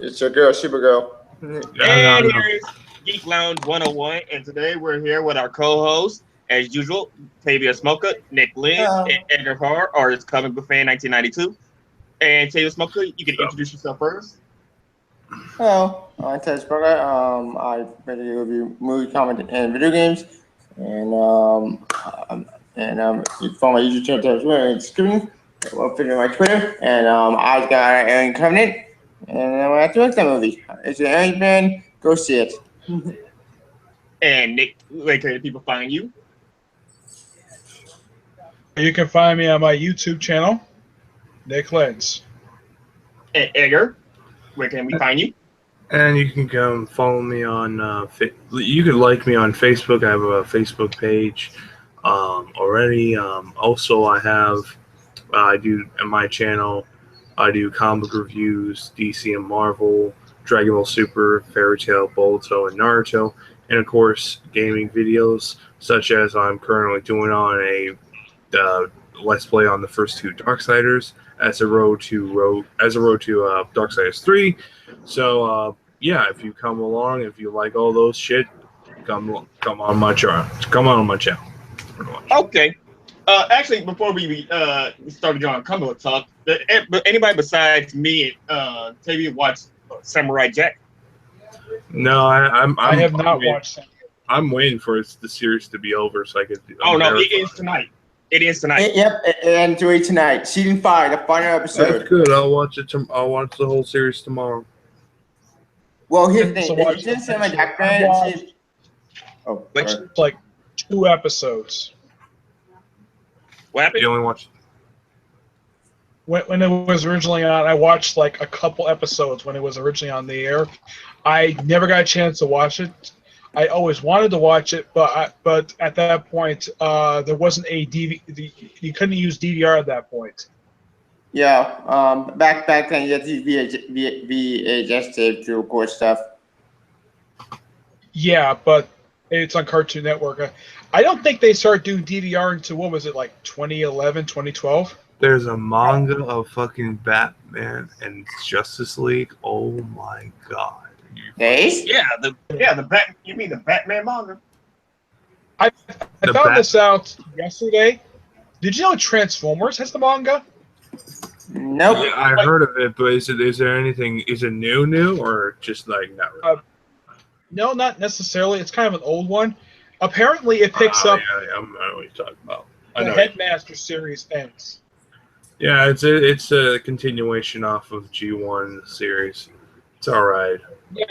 It's your girl, Supergirl. And here is Geek Lounge 101, and today we're here with our co-hosts, as usual, Tavia Smoker, Nick Lynn, and Edgar Harr, artist comic book fan 1992. And Tavia Smoker, you can introduce yourself first. Hello, I'm Ted Smoker. I basically review movie, comic, and video games. And you follow my YouTube channel as well and screen. We'll figure my Twitter. And I got Alien Covenant. And I'm going to watch that movie. It's an Alien fan. Go see it. And Nick, where can people find you? You can find me on my YouTube channel, Nick Lens. And Edgar, where can we find you? And you can come follow me on. You can like me on Facebook. I have a Facebook page already. Also, I do in my channel. I do comic reviews, DC and Marvel, Dragon Ball Super, Fairy Tail, Boruto, and Naruto, and of course gaming videos, such as I'm currently doing on a Let's Play on the first two Darksiders as a road to Darksiders 3. So yeah, if you come along, if you like all those shit, come on my channel. Okay. Actually, before we started on comic book talk, anybody besides me and Tavia watched Samurai Jack? No, I have not watched that. I'm waiting for the series to be over so I could. Oh no, it is tonight. It is tonight. Yep, it ends tonight. Season 5, the final episode. That's good. I'll watch it. I'll watch the whole series tomorrow. Well, here's the thing. It didn't sound like that bad. Oh, it's like 2 episodes. What happened? You only watched. When it was originally on, I watched like a couple episodes when it was originally on the air. I never got a chance to watch it. I always wanted to watch it, but at that point, there wasn't a DVD. You couldn't use DVR at that point. Yeah, back then you had to use VHS tape to record stuff. Yeah, but it's on Cartoon Network. I don't think they started doing DVR until, what was it, like 2011, 2012? There's a manga of fucking Batman and Justice League. Oh my god. Hey? Yeah, you mean the Batman manga? I found this out yesterday. Did you know Transformers has the manga? Nope. Yeah, I heard of it, but is there anything? Is it new, or just like not really? No, not necessarily. It's kind of an old one. Apparently, it picks up. Yeah, I know what you're talking about. The Headmaster series ends. Yeah, it's a continuation off of G1 series. It's all right. Yeah.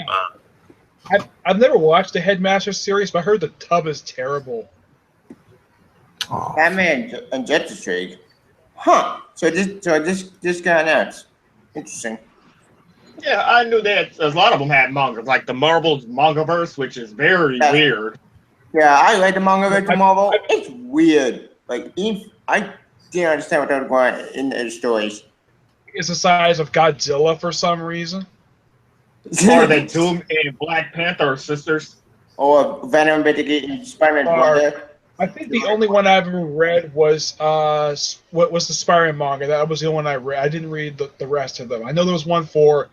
I've never watched the Headmaster series, but I heard the tub is terrible. Oh. Batman and Justice League. Huh. So this got announced. Interesting. Yeah, I knew that a lot of them had mangas, like the Marvel's Mangaverse, which is very weird. Yeah, I like the manga to Marvel. It's weird. Like, I didn't understand what they were going in the stories. It's the size of Godzilla for some reason. Are they Doom and Black Panther sisters? Or Venom, basically, and Spider-Man brother. I think the only one I ever read was what was the Spider-Man manga. That was the only one I read. I didn't read the rest of them. I know there was one for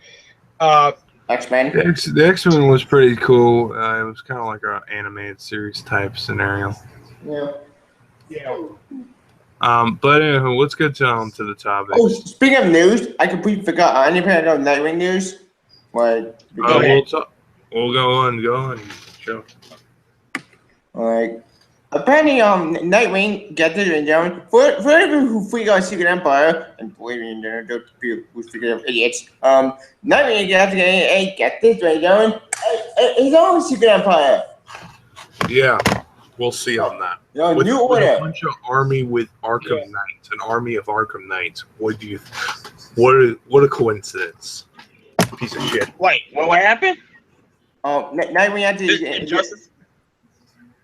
X-Men. The X-Men was pretty cool. It was kind of like an animated series type scenario. Yeah. Yeah. But anyway, let's get to the topic. Oh, speaking of news, I completely forgot. I didn't know Nightwing news. Like, we'll go on. Sure. Like, apparently, Nightwing, get this, and gentlemen, for people who figure out Secret Empire, and believe me, those people who figure out idiots, Nightwing, get this, right, gentlemen, his own Secret Empire. Yeah, we'll see on that. With New Order. A bunch of army with Arkham Knights, an army of Arkham Knights. What a coincidence. Piece of shit. Wait, what happened? Nightwing had to... Injustice?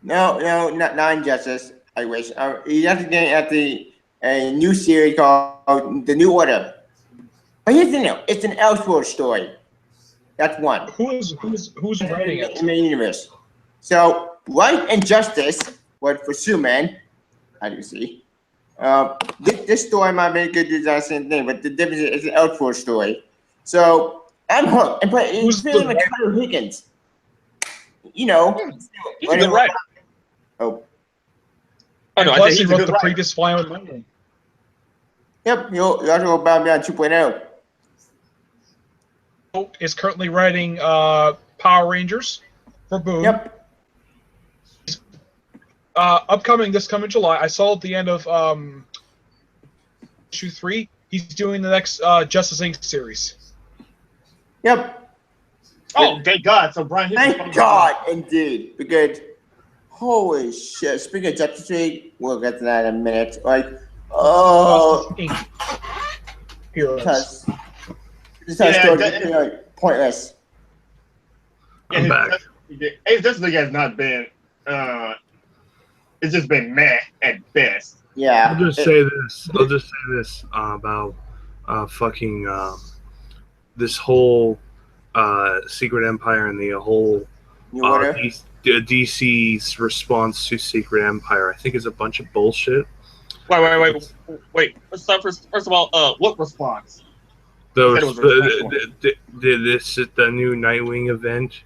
No, not Injustice. I wish. He has to get at a new series called The New Order. But here's the deal. It's an Elseworld story. That's one. Who's writing it? In the universe. So, Light and Justice was for Superman, as you see. This story might be good to do the same thing, but the difference is it's an Elseworld story. So, I'm hooked, but it's Who's feeling the like Carter Higgins. You know, He's a good writer. Oh, And no, I plus, said he he's a wrote good the writer. previous Flying with Lightning. yep. You also Batman 2.0. Is currently writing Power Rangers for Boom. Yep. Upcoming this coming July, I saw at the end of issue 3, he's doing the next Justice Inc. series. Yep. Oh, thank God! So Brian Hitchens. Thank God, indeed, because holy shit. Speaking of Justice League, we'll get to that in a minute. Like, oh, Justice Inc. Heroes. This has story pointless. I'm back. His Justice League has not been. It's just been meh at best. Yeah. I'll just say this about fucking this whole Secret Empire and the whole New Order. DC's response to Secret Empire. I think is a bunch of bullshit. Wait. Let's start first of all, what response? The new Nightwing event,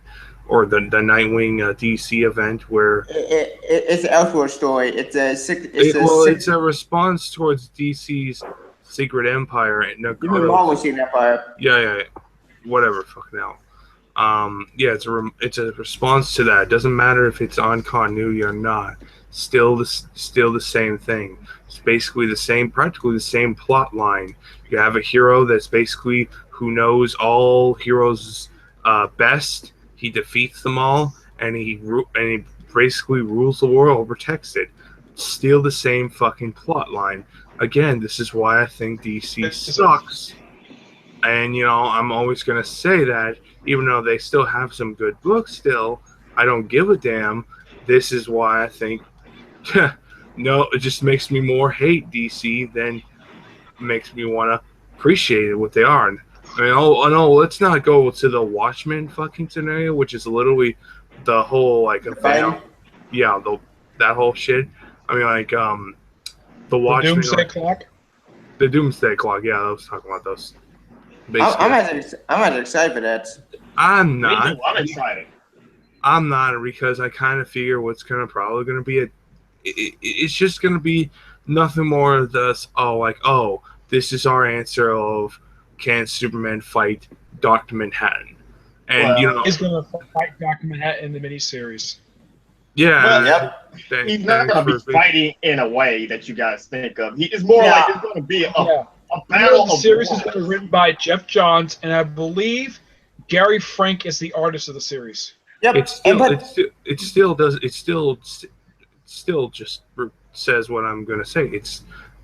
or the Nightwing DC event where it's an Elseworld story. It's a response towards DC's Secret Empire. You mean Marvel Secret Empire? Yeah. Whatever, fucking hell. Yeah, it's a response to that. It doesn't matter if it's on continuity or not. Still the same thing. It's basically practically the same plot line. You have a hero that's basically who knows all heroes best. He defeats them all, and he basically rules the world, protects it. Still the same fucking plot line. Again, this is why I think DC sucks. And, I'm always going to say that, even though they still have some good books still, I don't give a damn. This is why I think, no, it just makes me more hate DC than makes me want to appreciate what they are. I mean, no, let's not go to the Watchmen fucking scenario, which is literally the whole, event. Yeah, that whole shit. I mean, the Watchmen. The Doomsday Clock? The Doomsday Clock, yeah, I was talking about those. I'm as excited for that. I'm not. I'm excited. I'm not, because I kind of figure what's probably going to be it's just going to be nothing more of this. This is our answer of can Superman fight Dr. Manhattan, and he's going to fight Dr. Manhattan in the miniseries. Yeah, he's not going to be fighting in a way that you guys think of. It's more like it's going to be a battle. The series is written by Jeff Johns, and I believe Gary Frank is the artist of the series. Yep. It still just says what I'm going to say.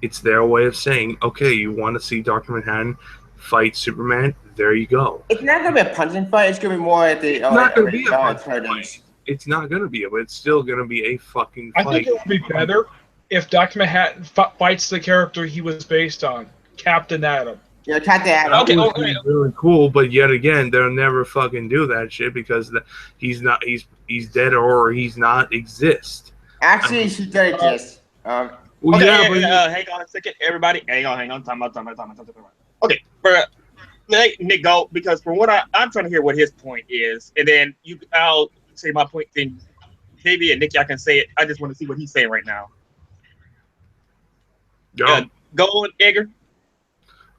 It's their way of saying, okay, you want to see Dr. Manhattan fight Superman? There you go. It's not going to be a punching fight. It's going to be more at the. It's not going to be a punching fight. It's not going to be, but it's still going to be a fucking fight. I think it would be better if Dr. Manhattan fights the character he was based on, Captain Atom. Yeah, Captain Atom. Okay. Really cool, but yet again, they'll never fucking do that shit because he's dead or he's not exist. Actually, he does exist. Hang on a second, everybody. Hang on. Time out. Okay, Nick, go, because from what I'm trying to hear what his point is, and then I'll say my point. Then Davey and Nick, I can say it. I just want to see what he's saying right now. Go on, Edgar.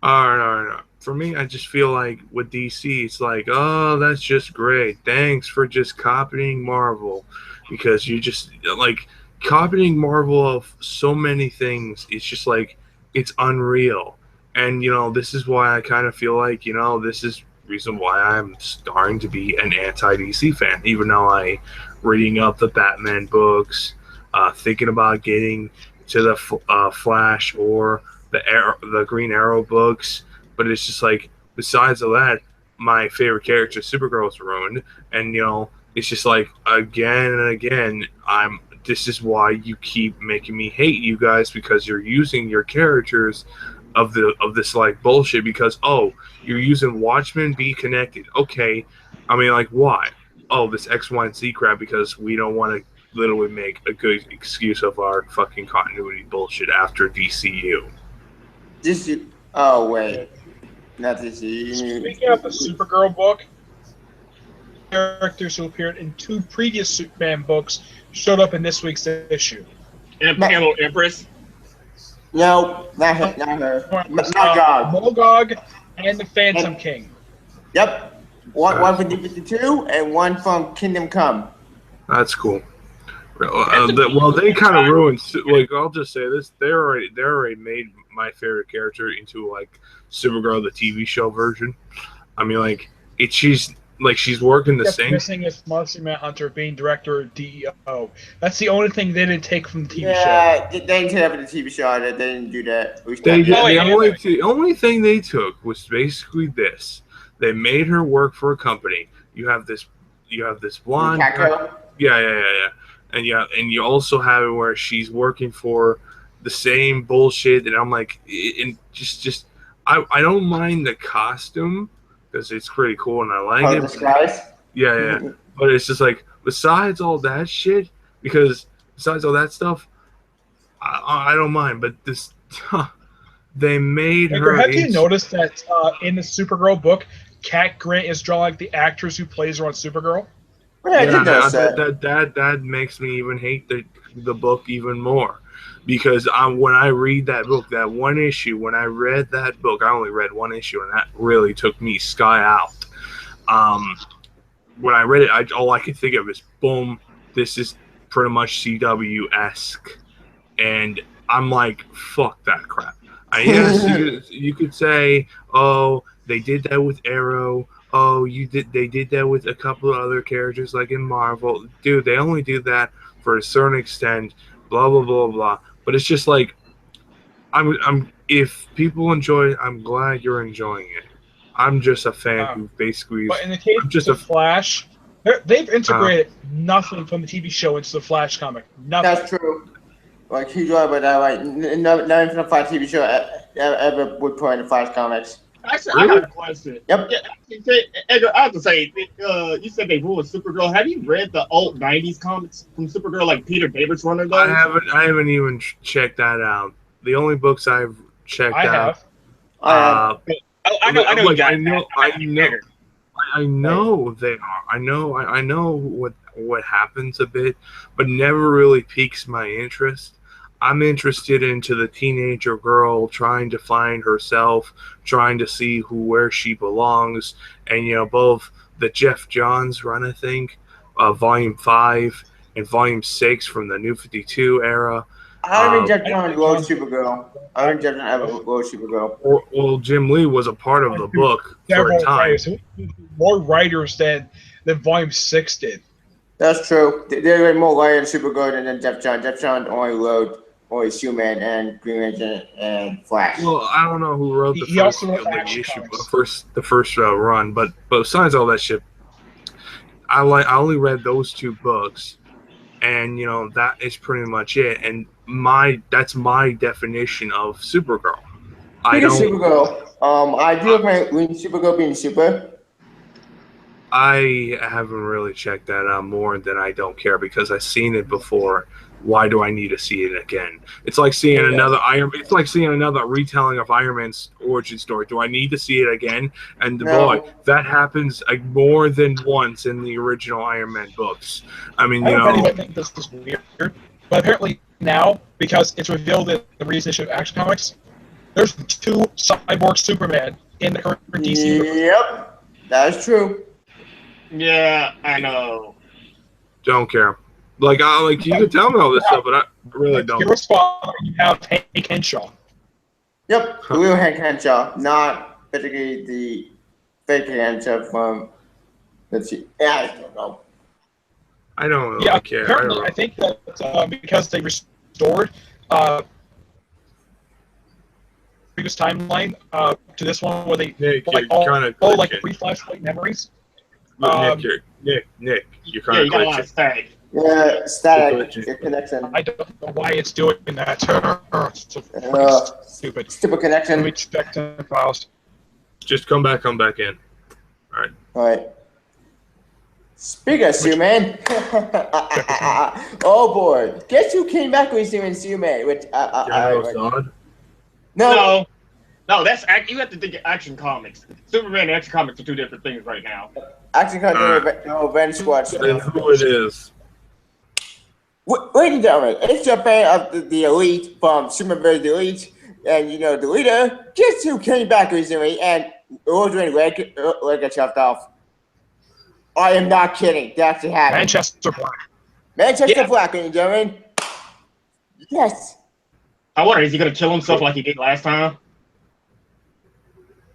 All right. For me, I just feel like with DC, it's like, oh, that's just great. Thanks for just copying Marvel, because you just copying Marvel of so many things. It's just it's unreal. And this is why I kind of feel like this is reason why I'm starting to be an anti-DC fan, even though I reading up the Batman books, thinking about getting to the Flash or the Green Arrow books, but it's just besides all that, my favorite character, Supergirl, is ruined, and it's just again and again, this is why you keep making me hate you guys, because you're using your characters of this bullshit, because you're using Watchmen, be connected. Okay, I mean why? This X, Y, and Z crap, because we don't want to literally make a good excuse of our fucking continuity bullshit after DCU. Oh wait. Not to see. Speaking of the Supergirl book, characters who appeared in 2 previous Superman books showed up in this week's issue. Hello, Empress. No, not her. Not her. Not God. Mogog and the Phantom King. Yep. One from D52 and one from Kingdom Come. That's cool. Well, they kind of ruined. Like, I'll just say this: they already made my favorite character into like Supergirl, the TV show version. I mean, like she's working the same. Missing is Marcy Manhunter being director of DEO. That's the only thing they didn't take from the TV show. Yeah, they didn't take it from the TV show. They didn't do that. The only thing they took was basically this: they made her work for a company. You have this blonde. Yeah. And you also have it where she's working for the same bullshit, and I'm like, and just I don't mind the costume because it's pretty cool and I like it. Disguise? Yeah. But it's just like besides all that shit, because besides all that stuff, I don't mind. But this, they made her. Have you noticed that in the Supergirl book, Cat Grant is drawn like the actress who plays her on Supergirl? That makes me even hate the book even more, because when I read that book, that one issue, when I read that book, I only read one issue, and that really took me sky out. When I read it, all I could think of is, boom, this is pretty much CW-esque, and I'm like, fuck that crap. Yes, you could say, oh, they did that with Arrow. Oh, they did that with a couple of other characters like in Marvel. Dude, they only do that for a certain extent, blah blah blah blah. But it's just like if people enjoy it, I'm glad you're enjoying it. I'm just a fan who basically But in the case of Flash, they've integrated nothing from the TV show into the Flash comic. Nothing. That's true. Like huge about that, like none from the Flash TV show ever would put in the Flash comics. Actually, I got a question. Yep. Yeah, Edgar, I have to say, you said they ruined Supergirl. Have you read the old '90s comics from Supergirl, like Peter David's running those? I haven't even checked that out. The only books I've checked out. I know they are. I know what happens a bit, but never really piques my interest. I'm interested into the teenager girl trying to find herself, trying to see where she belongs, and both the Jeff Johns run, I think, Volume 5 and Volume 6 from the New 52 era. I don't think Jeff Johns wrote Supergirl. I don't think Jeff Johns ever wrote Supergirl. Well, Jim Lee was a part of the book for a time. More writers than Volume 6 did. That's true. There were more writers in Supergirl than Jeff Johns. Jeff Johns only wrote Superman and Green Lantern and Flash. Well, I don't know who wrote the first run, but besides all that shit, I only read those 2 books, and that is pretty much it. And that's my definition of Supergirl. Supergirl. I do recommend Supergirl being super. I haven't really checked that out more than I don't care, because I've seen it before. Why do I need to see it again? It's like seeing another It's like seeing another retelling of Iron Man's origin story. Do I need to see it again? And boy, that happens more than once in the original Iron Man books. I mean, I think this is weird, but apparently now, because it's revealed in the recent issue of Action Comics, there's 2 cyborg Superman in the current DC universe. Yep, that's true. Yeah, I know. Don't care. You can tell me all this stuff, but I really don't. Your spot, you have Hank Henshaw. Yep, the real Hank Henshaw, not particularly the fake Henshaw from. Let's see. Yeah, I don't know. I don't really care. Apparently, I think that because they restored previous timeline to this one, where they pre-flashlight memories. Nick, you're kind of glitching. Yeah, static connection. I don't know why it's doing that. Stupid. Stupid connection. Let me check the files. Just come back in. All right. Speaking of Superman, oh boy, guess who came back with Superman? Which No. No, you have to think of Action Comics. Superman and Action Comics are two different things right now. Action Comics Revenge Squad Then stuff. who it is? Ladies and gentlemen, it's a fan of the Elite from Superman the Elite, and the leader just who came back recently and ordering leg got chopped off. I am not kidding. That actually happened. Manchester Black. Manchester Black, ladies and gentlemen. Yes. I wonder, is he going to kill himself like he did last time?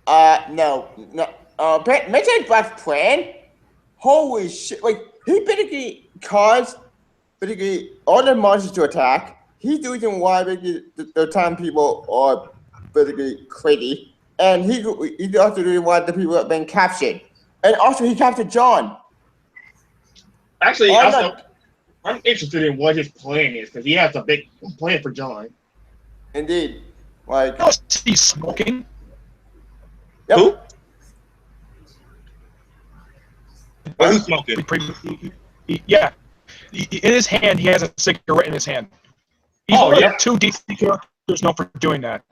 No. Manchester Black's plan. Holy shit! Like he basically caused all the monsters to attack. He's the reason why the time people are basically crazy, and he's also the reason why the people have been captured. And also, he captured John. Actually, I'm interested in what his plan is because he has a big plan for John. Indeed, like he's smoking. Yep. Who? Who's smoking? Yeah. In his hand, he has a cigarette in his hand. He's one of two DC characters known for doing that.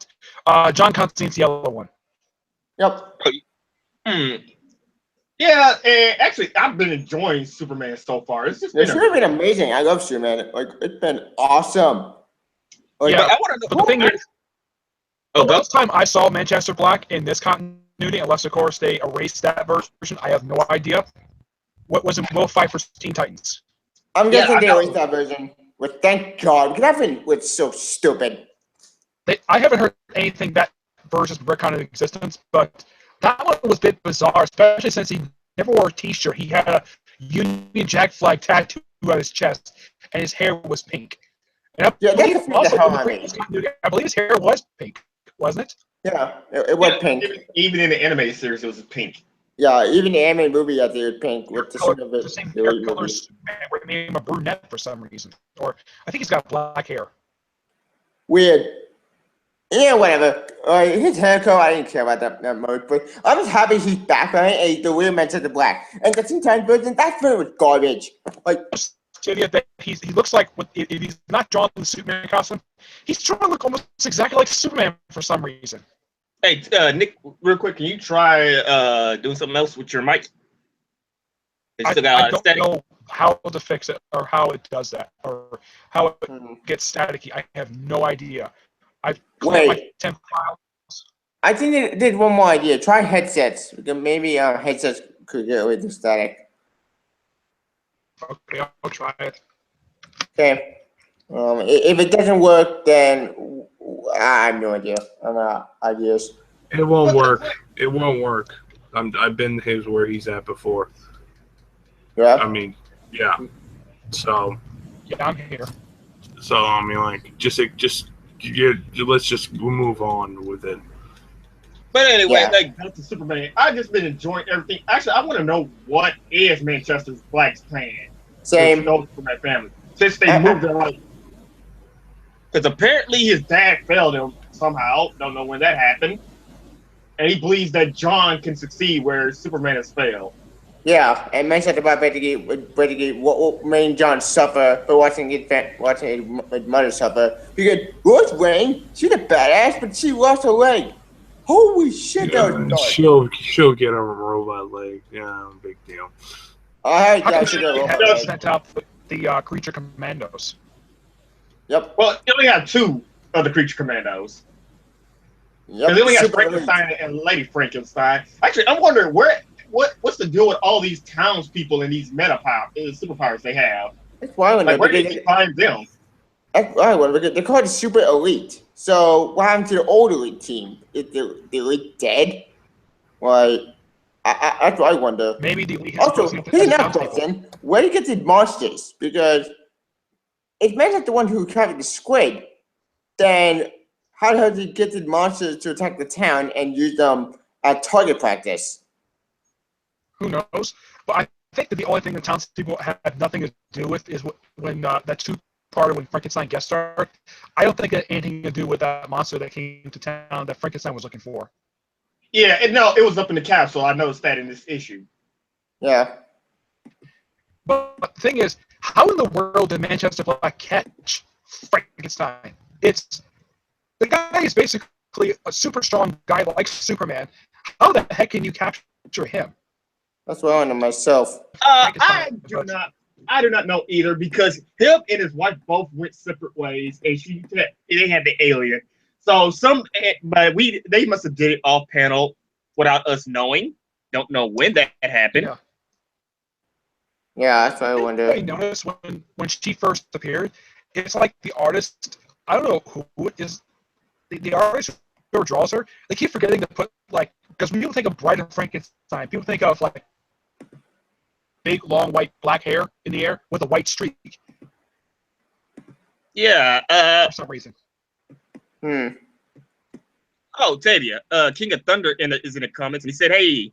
John Constantine's the yellow one. Yep. Yeah, and actually, I've been enjoying Superman so far. It's been amazing. I love Superman. Like, it's been awesome. Like, yeah, but the thing is, the last time I saw Manchester Black in this continuity, unless of course they erased that version, I have no idea. What was in Will Fight for Teen Titans? I'm guessing they erased that version. But thank God, because that version was so stupid. I haven't heard anything that version's kind of existence, but that one was a bit bizarre, especially since he never wore a T-shirt. He had a Union Jack flag tattoo on his chest, and his hair was pink. And I believe his hair was pink, wasn't it? Yeah, it was pink. Even in the animated series, it was pink. Yeah, even the animated movie, I think it was pink with the same hair color made him a brunette for some reason, or I think he's got black hair. Weird. Yeah, whatever. His hair color, I didn't care about that much, but I was happy he's back on it. The real Manchester Black, and the Teen Titans version, that version was garbage. Like, that he looks like if he's not drawn in the Superman costume, he's trying to look almost exactly like Superman for some reason. Hey, Nick, real quick, can you try doing something else with your mic? I don't know how to fix it or how it does that or how it gets staticky. I have no idea. I've cleared my 10 files. I think they did one more idea. Try headsets. Because maybe headsets could get rid of the static. Okay, I'll try it. Okay. If it doesn't work, then I have no idea. I'm not ideas. It won't work. It won't work. I've been where he's at before. Yeah. I mean, yeah. So. Yeah, I'm here. So I mean, like, let's just move on with it. But anyway, like back to Superman. I've just been enjoying everything. Actually, I want to know what is Manchester Black's plan. Same. For my family since they moved their life. Because apparently his dad failed him somehow. Don't know when that happened. And he believes that John can succeed where Superman has failed. Yeah, and Manchester Black basically what made John suffer for watching his mother suffer. Because Lois Wayne, she's a badass, but she lost her leg. Holy shit, that was dark. She'll get a robot leg. Yeah, big deal. I heard that she got a robot leg. Sent out the Creature Commandos. Yep. Well, they only have two of the Creature Commandos. Yep. They only have Frankenstein and Lady Frankenstein. Actually, I'm wondering what's the deal with all these townspeople and these superpowers they have? That's why where did they find them? That's why they're called the Super Elite. So what happened to the old Elite team? Is the Elite dead? Like, that's what I wonder. Maybe the Elite. Also, here's another question: where do you get these monsters? Because if Man's the one who captured the squid, then how the hell did he get the monsters to attack the town and use them at target practice? Who knows? But I think that the only thing the townspeople have nothing to do with is when that two-parter when Frankenstein guest starred. I don't think it had anything to do with that monster that came to town that Frankenstein was looking for. Yeah, it was up in the capsule. I noticed that in this issue. Yeah. But the thing is, how in the world did Manchester Black catch Frankenstein? The guy is basically a super strong guy like Superman. How the heck can you capture him? That's what I want to myself. I do not know either because him and his wife both went separate ways, and they had the alien. So they must have did it off panel without us knowing. Don't know when that happened. Yeah, that's what I wonder. I noticed when she first appeared, it's like the artist. I don't know who it is. The artist who draws her, they keep forgetting to put like, because when people think of Bride of Frankenstein, people think of like big, long, white, black hair in the air with a white streak. Yeah. For some reason. Oh, Tavia, King of Thunder is in the comments, and he said, "Hey."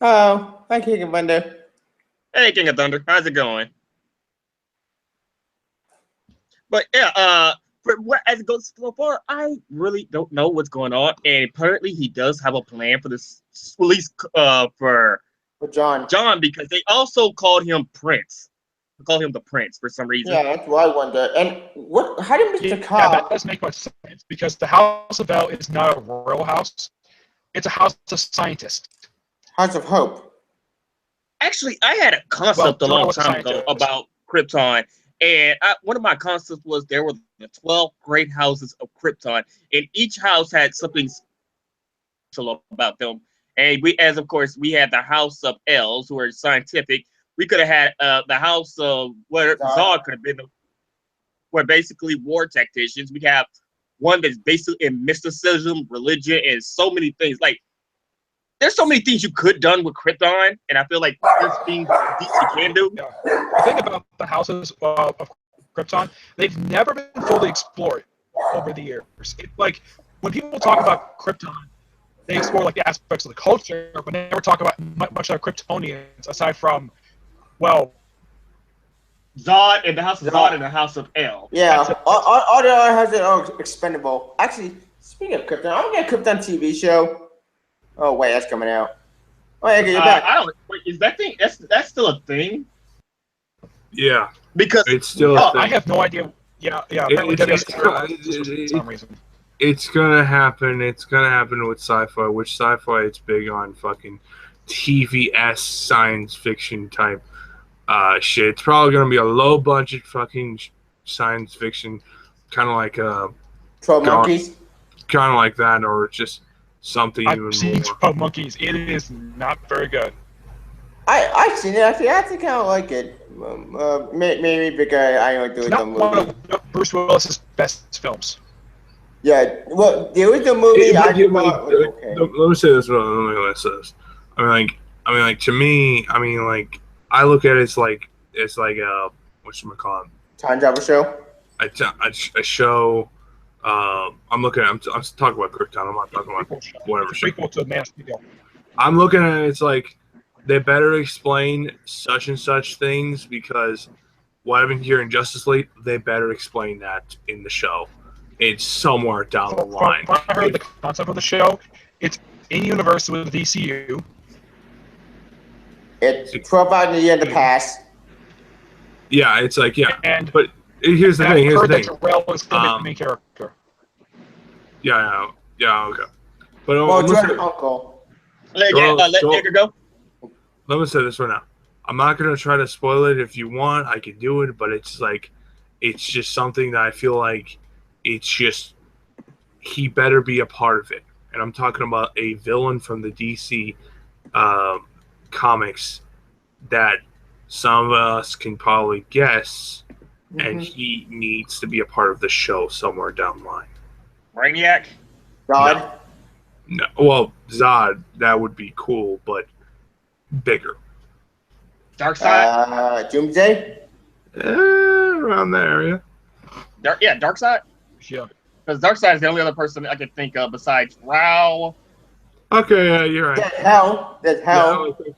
Oh, hi, King of Thunder. Hey, King of Thunder, how's it going? But yeah, as it goes so far, I really don't know what's going on, and apparently he does have a plan for this release for John, because they also called him Prince. They called him the Prince for some reason. Yeah, that's what I wonder. And how did Mr. Cobb? Yeah, that does make much sense because the House of L is not a royal house; it's a house of scientists. House of Hope. Actually, I had a concept a long time ago about Krypton, and one of my concepts was there were the 12 great houses of Krypton, and each house had something special about them. And we had the House of L's, who are scientific. We could have had the House of where Zod could have been, where basically war tacticians. We have one that's basically in mysticism, religion, and so many things. Like, there's so many things you could have done with Krypton, and I feel like there's things DC can do. Yeah. The thing about the houses of Krypton, they've never been fully explored over the years. Like, when people talk about Krypton, they explore like the aspects of the culture, but they never talk about much of Kryptonians aside from, well, Zod and the House of Zod and the House of L. Yeah, all the other houses are expendable. Actually, speaking of Krypton, I'm gonna get a Krypton TV show. Oh wait, that's coming out. Oh yeah, you're back. Wait, is that thing? That's still a thing? Yeah, because it's still a thing. I have no idea. Yeah. For some reason. It's gonna happen. It's gonna happen with sci-fi. Which sci-fi? It's big on fucking TV-esque science fiction type shit. It's probably gonna be a low budget fucking science fiction, kind of like 12 Monkeys. Kind of like that, or just something even more. I've seen 12 Monkeys. It is not very good. I've seen it. Actually, I think I kind of like it. Maybe because I don't do it. It's not one of Bruce Willis's best films. Yeah, well, there was a movie I thought was okay. Let me say this. Let me say this. I mean, like to me, I look at it as like whatchamacallit? Time travel show. A show. I'm talking about Krypton. I'm not talking about whatever show. Prequel to Man of Steel. I'm looking at it. It's like they better explain such and such things because what I've been hearing Justice League, they better explain that in the show. It's somewhere down the line. When I heard the concept of the show, it's in universe with the DCU. It's 12 out in the past. Yeah, it's like but here's the thing. Here's the thing. Jor-El is the main character. Yeah, okay. But uncle. Let Edgar go. Let me say this right now. I'm not gonna try to spoil it. If you want, I can do it. But it's just something that I feel like it's just he better be a part of it. And I'm talking about a villain from the DC comics that some of us can probably guess, and he needs to be a part of the show somewhere down the line. Brainiac? Zod? No. Well, Zod, that would be cool, but bigger. Darkseid? Doomsday? Around that area. Darkseid? Yeah. Because Darkseid is the only other person I can think of besides Rao. Okay, yeah, you're right. There's Hell.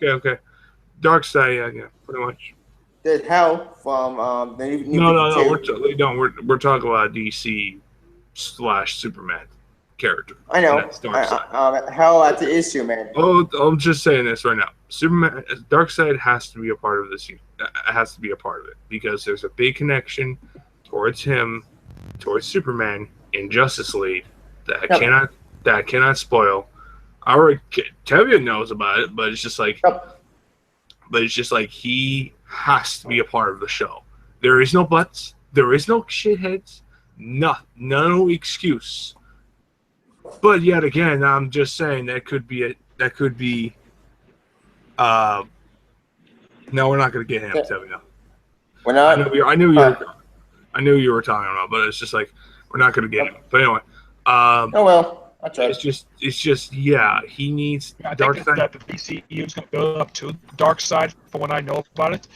Yeah, okay. Darkseid, yeah, pretty much. There's Hell from the new No, we're talking about DC / Superman character. I know. Hell at the issue, man. Oh, I'm just saying this right now. Superman, Darkseid has to be a part of this. Has to be a part of it because there's a big connection towards him, towards Superman in Justice League that I cannot spoil. I already Tevye knows about it, but it's just like, he has to be a part of the show. There is no buts. There is no shitheads. No excuse. But yet again, I'm just saying that could be. No, we're not going to get him, Tevye. We're not. I knew you were talking about, but it's just like we're not going to get him. But anyway, oh well, that's right. It's just he needs Dark Side. That the DCU is going to build up to Dark Side, from what I know about it.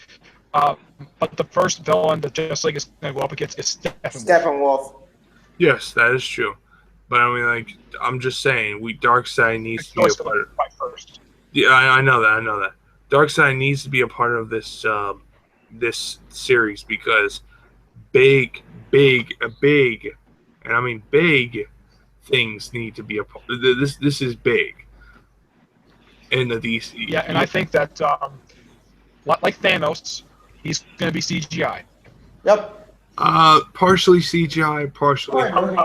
But the first villain that Justice League is going to go up against is Steppenwolf. Yes, that is true. But I mean, like, I'm just saying, Dark Side needs to be a part of. First. Yeah, I know that. Dark Side needs to be a part of this this series because big, and I mean big things need to be a part. This is big in the DC. Yeah, and I think that like Thanos, he's going to be CGI. Yep. Partially CGI, partially. Like hopefully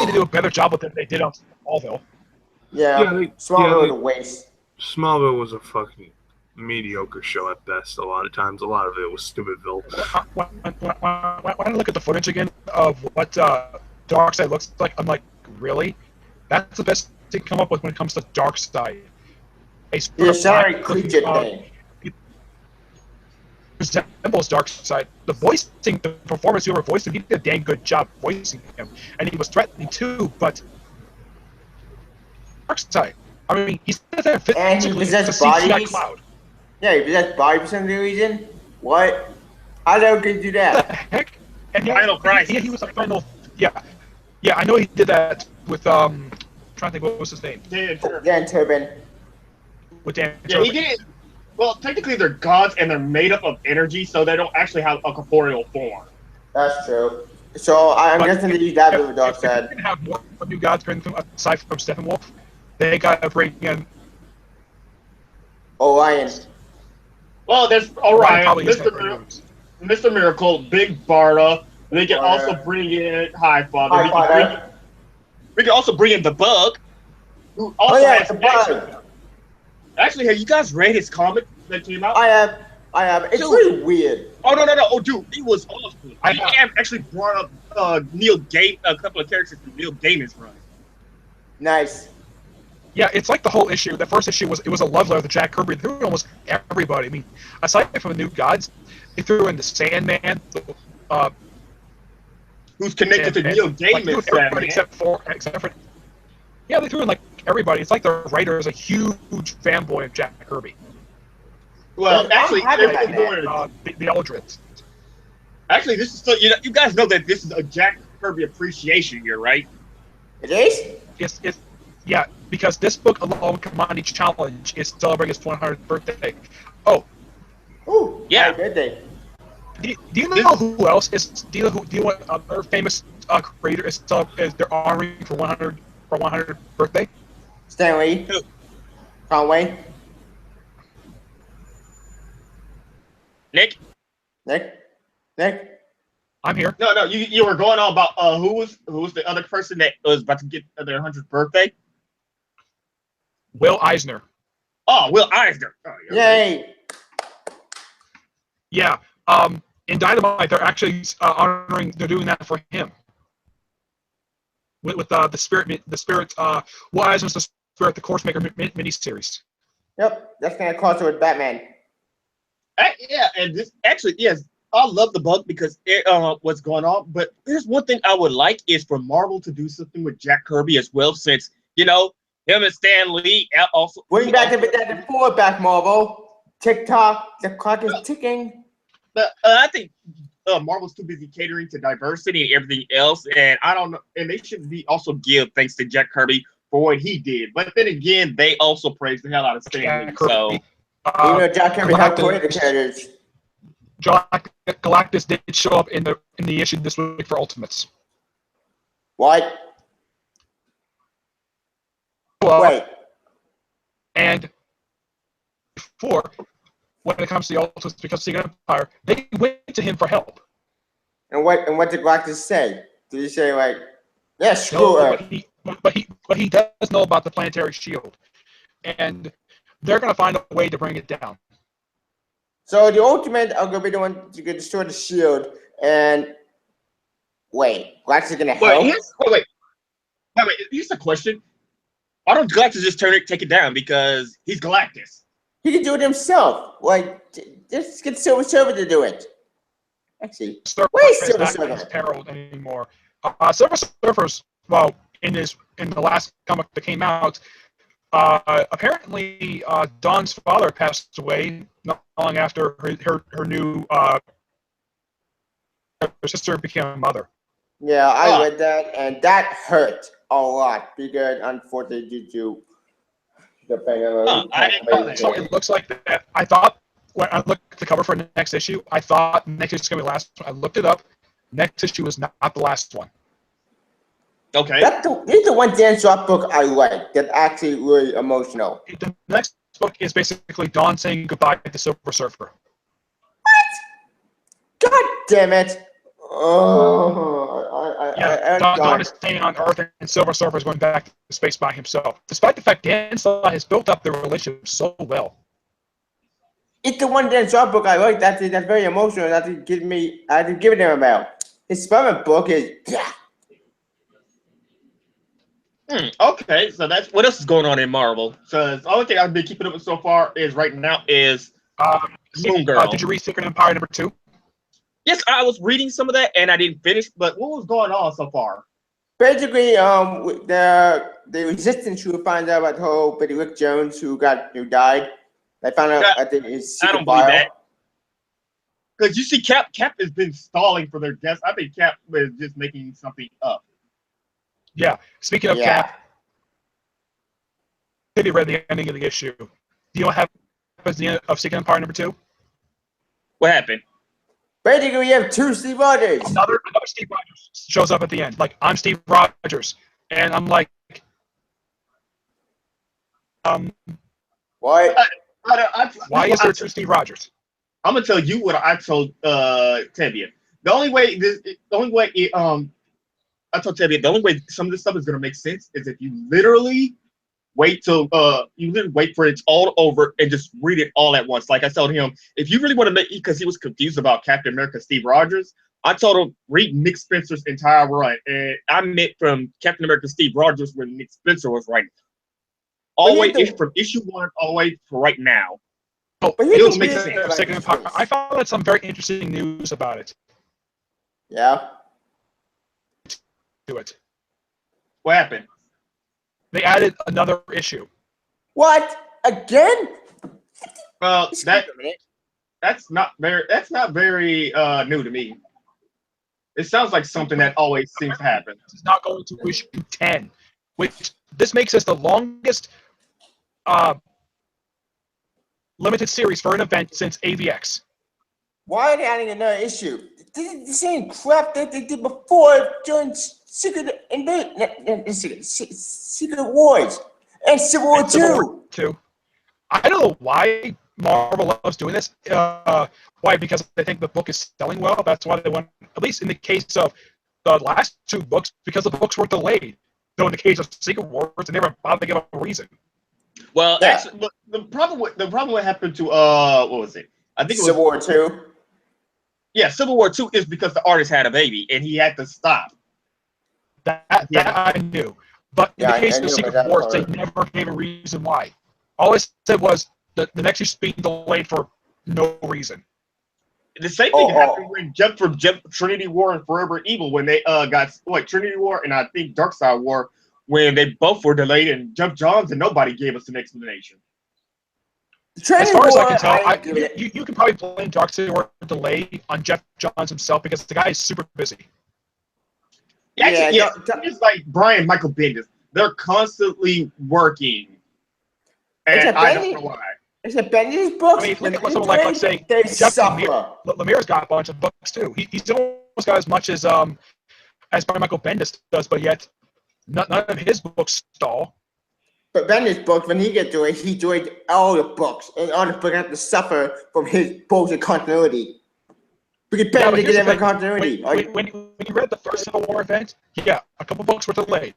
they do a better job with it than they did on Smallville. Yeah, Smallville was a waste. Smallville was a fucking mediocre show at best. A lot of times, a lot of it was Stupidville. When I look at the footage again of what Darkseid looks like, I'm like, really? That's the best to come up with when it comes to Darkseid. Yeah, sorry, creature thing. Resembles Darkseid. The voicing, the performance who were voicing, he did a dang good job voicing him, and he was threatening too. But Darkseid, I mean, he's not that physically. And he possessed bodies. Cloud. Yeah, he possessed bodies for some reason. What? How the hell could he do that? What the heck? And Final Crisis. He was a final. Yeah, I know he did that with trying to think what was his name. Dan Turbin. With Dan. Yeah, Turbin. he did it. Well, technically they're gods and they're made up of energy, so they don't actually have a corporeal form. That's true. So I'm guessing they use that with the Dark Side. If they have more new gods aside from Steppenwolf, they gotta bring in Orion. Well, there's Orion, Mr. Miracle, Big Barda. They can also bring in Highfather. We can also bring in the Bug, who also has the Bug. Actually, have you guys read his comic that came out? I have. It's really weird. Oh no! Oh, dude, it was awesome. He actually brought up Neil Gaiman, a couple of characters from Neil Gaiman's run. Nice. Yeah, it's like the whole issue. The first issue was a love letter to Jack Kirby. They threw in almost everybody. I mean, aside from the new gods, they threw in the Sandman, who's connected to Neil Gaiman's Sandman. Except for yeah, they threw in like everybody. It's like the writer is a huge fanboy of Jack Kirby. Well, actually, the Aldreds. Actually, this is still, you guys know that this is a Jack Kirby appreciation year, right? It is? It's yeah, because this book, along with Commodity Challenge, is celebrating his 100th birthday. Oh. Ooh, yeah. Happy birthday. Do you know who else is? Do you know what other famous creator is they're honoring for 100th birthday? Stan Lee. Conway. Nick. I'm here. No, you were going on about who was the other person that was about to get their 100th birthday? Will Eisner. Oh, Will Eisner. Oh, yay. Yeah. In Dynamite, they're actually they're doing that for him. With the Spirit, Will Eisner's the Spirit, the Course Maker miniseries. Yep, that's gonna cost with Batman. Yeah, and this actually, yes, I love the book because what's going on. But there's one thing I would like is for Marvel to do something with Jack Kirby as well, since him and Stan Lee also. Bring back the forward back, Marvel. TikTok, the clock is ticking. But I think Marvel's too busy catering to diversity and everything else, and I don't know. And they should also give thanks to Jack Kirby for what he did. But then again, they also praise the hell out of Stan Lee. So. Jack Kirby had created the characters. Galactus did show up in the issue this week for Ultimates. What? Wait. And before, when it comes to the Ultimates, because Secret Empire, they went to him for help. And what did Galactus say? Did he say like, yeah, screw No, Earth? but he does know about the planetary shield, and they're gonna find a way to bring it down. So the Ultimate are gonna be the one to destroy the shield, and wait, Galactus is gonna help? Wait. Here's a question. Why don't Galactus just take it down? Because he's Galactus. He can do it himself. Like, just get Silver Surfer to do it. Actually, where's Silver It's not Surfer? peril anymore. Silver Surfer's, well, in the last comic that came out, apparently Dawn's father passed away not long after her new her sister became a mother. Yeah, I read that, and that hurt a lot because unfortunately due to the pandemic. So it looks like that. I thought when I looked at the cover for the next issue, I thought next issue was gonna be the last one. I looked it up. Next issue is not the last one. Okay. This is the one Dan Slott book I like. That's actually really emotional. The next book is basically Dawn saying goodbye to Silver Surfer. God damn it! Oh, Dawn is staying on Earth, and Silver Surfer is going back to space by himself. Despite the fact Dan Slott has built up their relationship so well. It's the one Dan Slott book I like. That's very emotional. I had to give it him about. His Spider-Man book is Okay, so that's what else is going on in Marvel. So the only thing I've been keeping up with so far is right now is Moon Girl. Did you read Secret Empire #2? Yes, I was reading some of that and I didn't finish. But what was going on so far? basically the Resistance who find out about the whole Betty Rick Jones who died. They found out I think his I secret don't believe file. that. Because you see, Cap has been stalling for their deaths. I think Cap is just making something up. Yeah. Speaking of Cap, have you read the ending of the issue? Do you know what happens at the end of Secret Empire #2? What happened? Basically, we have two Steve Rogers. Another Steve Rogers shows up at the end. Like, I'm Steve Rogers. And I'm like, What? why is there two Steve Rogers? I'm gonna tell you what I told Tevye. The only way I told Tevye the only way some of this stuff is gonna make sense is if you literally wait till wait for it's all over and just read it all at once. Like I told him, if you really want to make, because he was confused about Captain America Steve Rogers, I told him read Nick Spencer's entire run, and I meant from Captain America Steve Rogers when Nick Spencer was writing, all the way from issue 1 all the way to right now. Oh, it'll make sense. Second Empire. I found out some very interesting news about it. Yeah. Do it. What happened? They added another issue. What? Again? Well, that's not very new to me. It sounds like something that always seems to happen. It's not going to issue 10, which this makes us the longest limited series for an event since AVX. Why are they adding another issue? This is the same crap that they did before during Secret Wars and Civil War 2. I don't know why Marvel loves doing this. Why? Because they think the book is selling well. That's why they want, at least in the case of the last 2 books, because the books were delayed. Though in the case of Secret Wars, they never bothered to give a reason. Well, actually, the problem what happened to what was it? I think it was Civil War 2. Yeah, Civil War 2 is because the artist had a baby and he had to stop. That I knew. But in the case of Secret Wars, they never gave a reason why. All I said was the next issue is being delayed for no reason. The same thing happened when Trinity War and Forever Evil when they got Trinity War and I think Darkseid War when they both were delayed and Jeff Johns and nobody gave us an explanation. As far as I can tell, you can probably blame Darkseid War delay on Jeff Johns himself because the guy is super busy. It's like Brian Michael Bendis. They're constantly working. And I don't know why. Is it Bendis' books? I mean, look at someone like, let's say, Jeff Lemire's got a bunch of books too. He's almost got as much as Brian Michael Bendis does, but yet none of his books stall. But Bendis' books, when he gets to it, he joined all the books, and all the books have to suffer from his bullshit continuity. We could Yeah, bend but to here's get the every thing. continuity. When you read the first Civil War event, yeah, a couple books were delayed,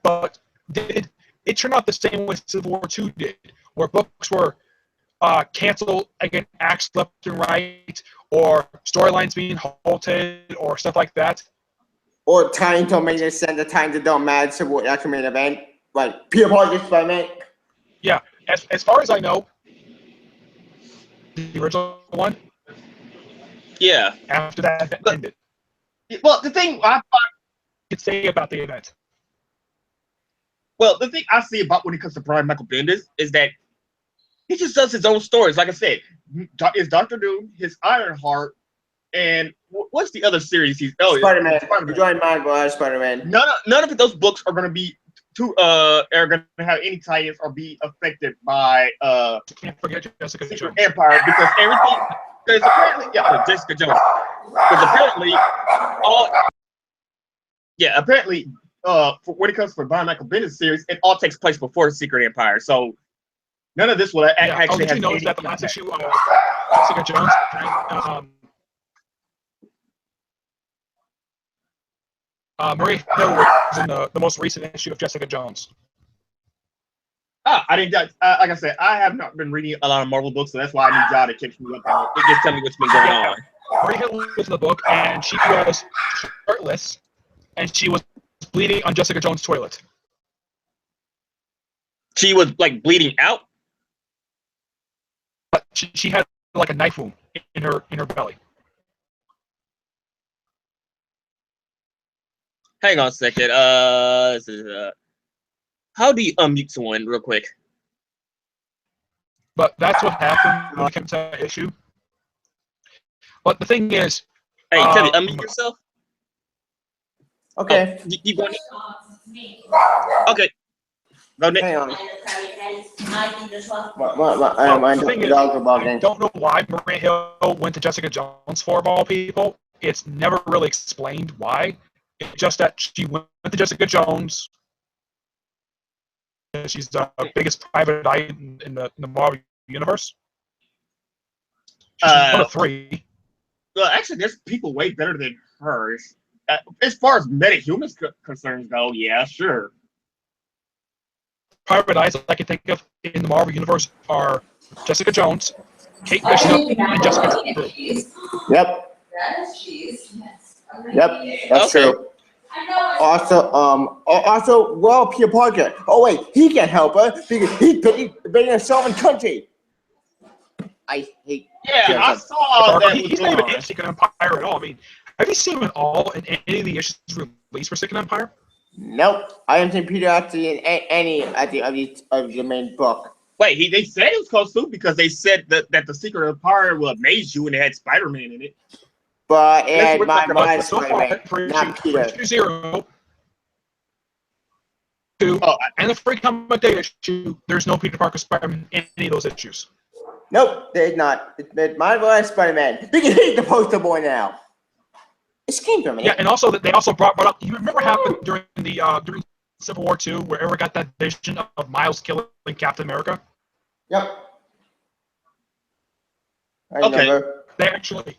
but did it turn out the same way Civil War 2 did, where books were canceled, again, acts left and right, or storylines being halted, or stuff like that? Or time to make it sense, the time that don't matter to what actual main event. Like, Peter Parker's Spider-Man. Yeah, as far as I know, the original one, Yeah. after that event ended. Well, the thing I Could say about the event. Well, the thing I see about when it comes to Brian Michael Bendis is that he just does his own stories. Like I said, it's Doctor Doom, his Ironheart, and what's the other series he's? Oh, Spider-Man. Spider-Man. Join Marvel, Spider-Man. None of those books are going to be are going to have any tie-ins or be affected by Can't forget Jessica Secret Jones. Empire because everything. Because apparently, Jessica Jones. Because apparently, apparently, when it comes to Brian Michael Bendis series, it all takes place before the Secret Empire. So none of this will actually did have you notice any that the last impact. issue of Jessica Jones Marie Hill was in the most recent issue of Jessica Jones. I didn't. Like I said, I have not been reading a lot of Marvel books, so that's why I need y'all to catch me up on it. Just tell me what's been going on. Marie Hill was in the book, and she was shirtless, and she was bleeding on Jessica Jones' toilet. She was like bleeding out. But she had like a knife wound in her belly. Hang on a second. This is, how do you unmute someone real quick? But that's what happened when it came to that issue. But the thing is, Hey, Teddy, unmute yourself. Okay. Oh, you going? Okay. Go, Nick. Hang on. the thing is, I don't know why Maria Hill went to Jessica Jones for, of all people. It's never really explained why. It's just that she went to Jessica Jones. She's the biggest private eye in the Marvel universe. She's one of 3. Well, actually, there's people way better than hers. As far as metahumans concerns go, yeah, sure. Private eyes I can think of in the Marvel universe are Jessica Jones, Kate Bishop, and Jessica Drew. Yep. Yep, that's true. Also, well, Peter Parker. Oh wait, he can't help her because he's building a sovereign country. I hate. Yeah, I saw that. He's not even in Secret Empire at all. I mean, have you seen him at all in any of the issues released for Secret Empire? Nope, I haven't seen Peter actually in any of the main book. Wait, they said it was called Soup because they said that the Secret Empire will amaze you and it had Spider-Man in it. But it my so far, for not Peter. issue 0, 2, and the Free Comic Day issue, there's no Peter Parker Spider-Man in any of those issues. Nope, there's not. It's my Spider-Man. We can hate the poster boy now. It came from it. Yeah, and also they also brought up. You remember what happened during during Civil War 2, where everyone got that vision of Miles killing Captain America? Yep. I remember. They actually,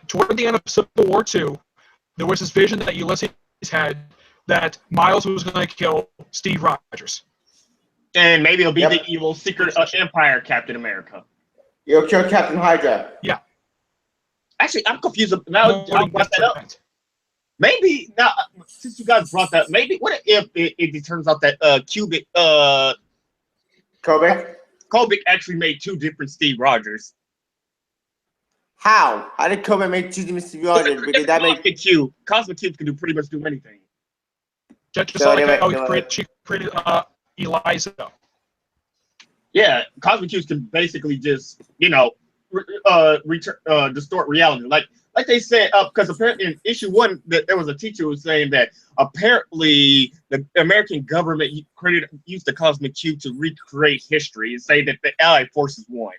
toward the end of Civil War 2, there was this vision that Ulysses had that Miles was going to kill Steve Rogers. And maybe it'll be the evil Secret Empire Captain America. You'll kill Captain Hydra. Yeah. Actually, I'm confused. Now I brought that up. Maybe now, since you guys brought that, maybe what if it turns out that Kobik actually made 2 different Steve Rogers? How? How did Kobik make 2 different Steve Rogers? Because that makes Cosmic Cube can pretty much do anything. Just like how she created Eliza. Yeah, Cosmic Cubes can basically just distort reality. Like they said, because apparently in issue 1, that there was a teacher who was saying that apparently the American government used the Cosmic Cube to recreate history and say that the Allied forces won,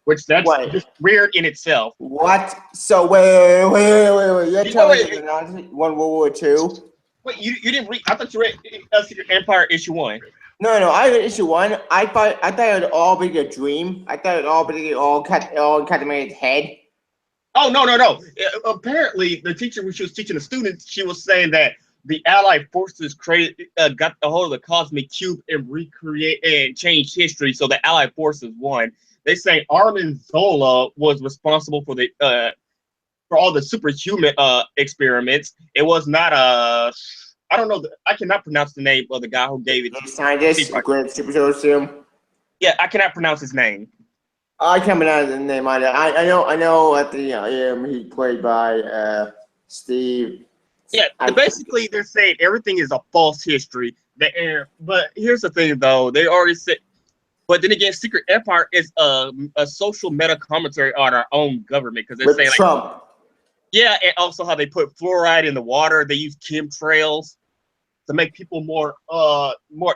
which that's just weird in itself. What? So wait. You're telling me World War II? Wait, you didn't read? I thought you read Secret Empire issue 1. No, I read issue 1. I thought it would all be a dream. I thought it would all be all Captain America's head. Oh no! Apparently, the teacher when she was teaching the students, she was saying that the Allied forces got a hold of the cosmic cube and recreate and changed history. So the Allied forces won. They say Armin Zola was responsible for all the superhuman experiments. It was not a I don't know. I cannot pronounce the name of the guy who gave it. The scientist, great super serum. Yeah, I cannot pronounce his name. I can't pronounce his name either. I know at the he played by Steve. Yeah, basically they're saying everything is a false history. But here's the thing, though. They already said. But then again, Secret Empire is a social meta commentary on our own government because they're saying Trump. Like, yeah, and also how they put fluoride in the water. They use chemtrails to make people more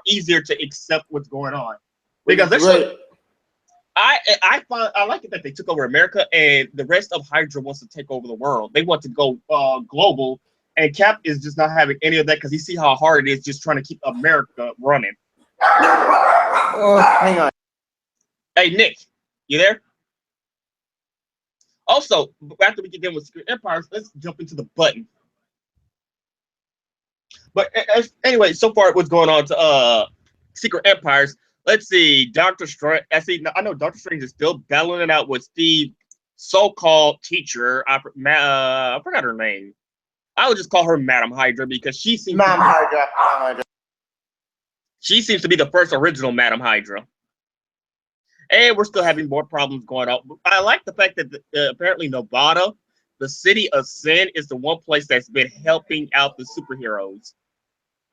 easier to accept what's going on. Because they're I like it that they took over America and the rest of Hydra wants to take over the world. They want to go global, and Cap is just not having any of that because he see how hard it is just trying to keep America running. Hang on. Hey Nick, you there? Also, after we get done with Secret Empires, let's jump into the button. But anyway, so far what's going on to Secret Empires? Let's see, Doctor Strange. I know Doctor Strange is still battling it out with Steve, so-called teacher. I forgot her name. I would just call her Madam Hydra because she seems She seems to be the first original Madam Hydra. And we're still having more problems going on. I like the fact that apparently Nevada, the city of Sin, is the one place that's been helping out the superheroes.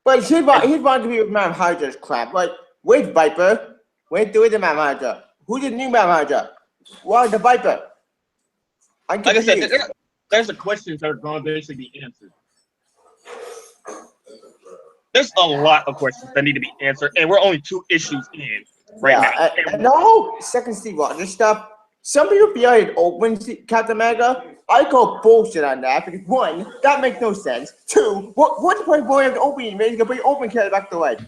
But he's about to be with Madam Hydra's crap. Like, where's Viper? Where's the Madam Hydra? Who's the new Madam Hydra? Why the Viper? Like I said, there's the questions that are going to basically be answered. There's a lot of questions that need to be answered, and we're only 2 issues in right now. And the whole second Steve Rogers stuff, some people feel like it opens Captain America. I call bullshit on that because 1, that makes no sense. 2, what's the point of going to opening? Maybe you can bring open Captain back to life.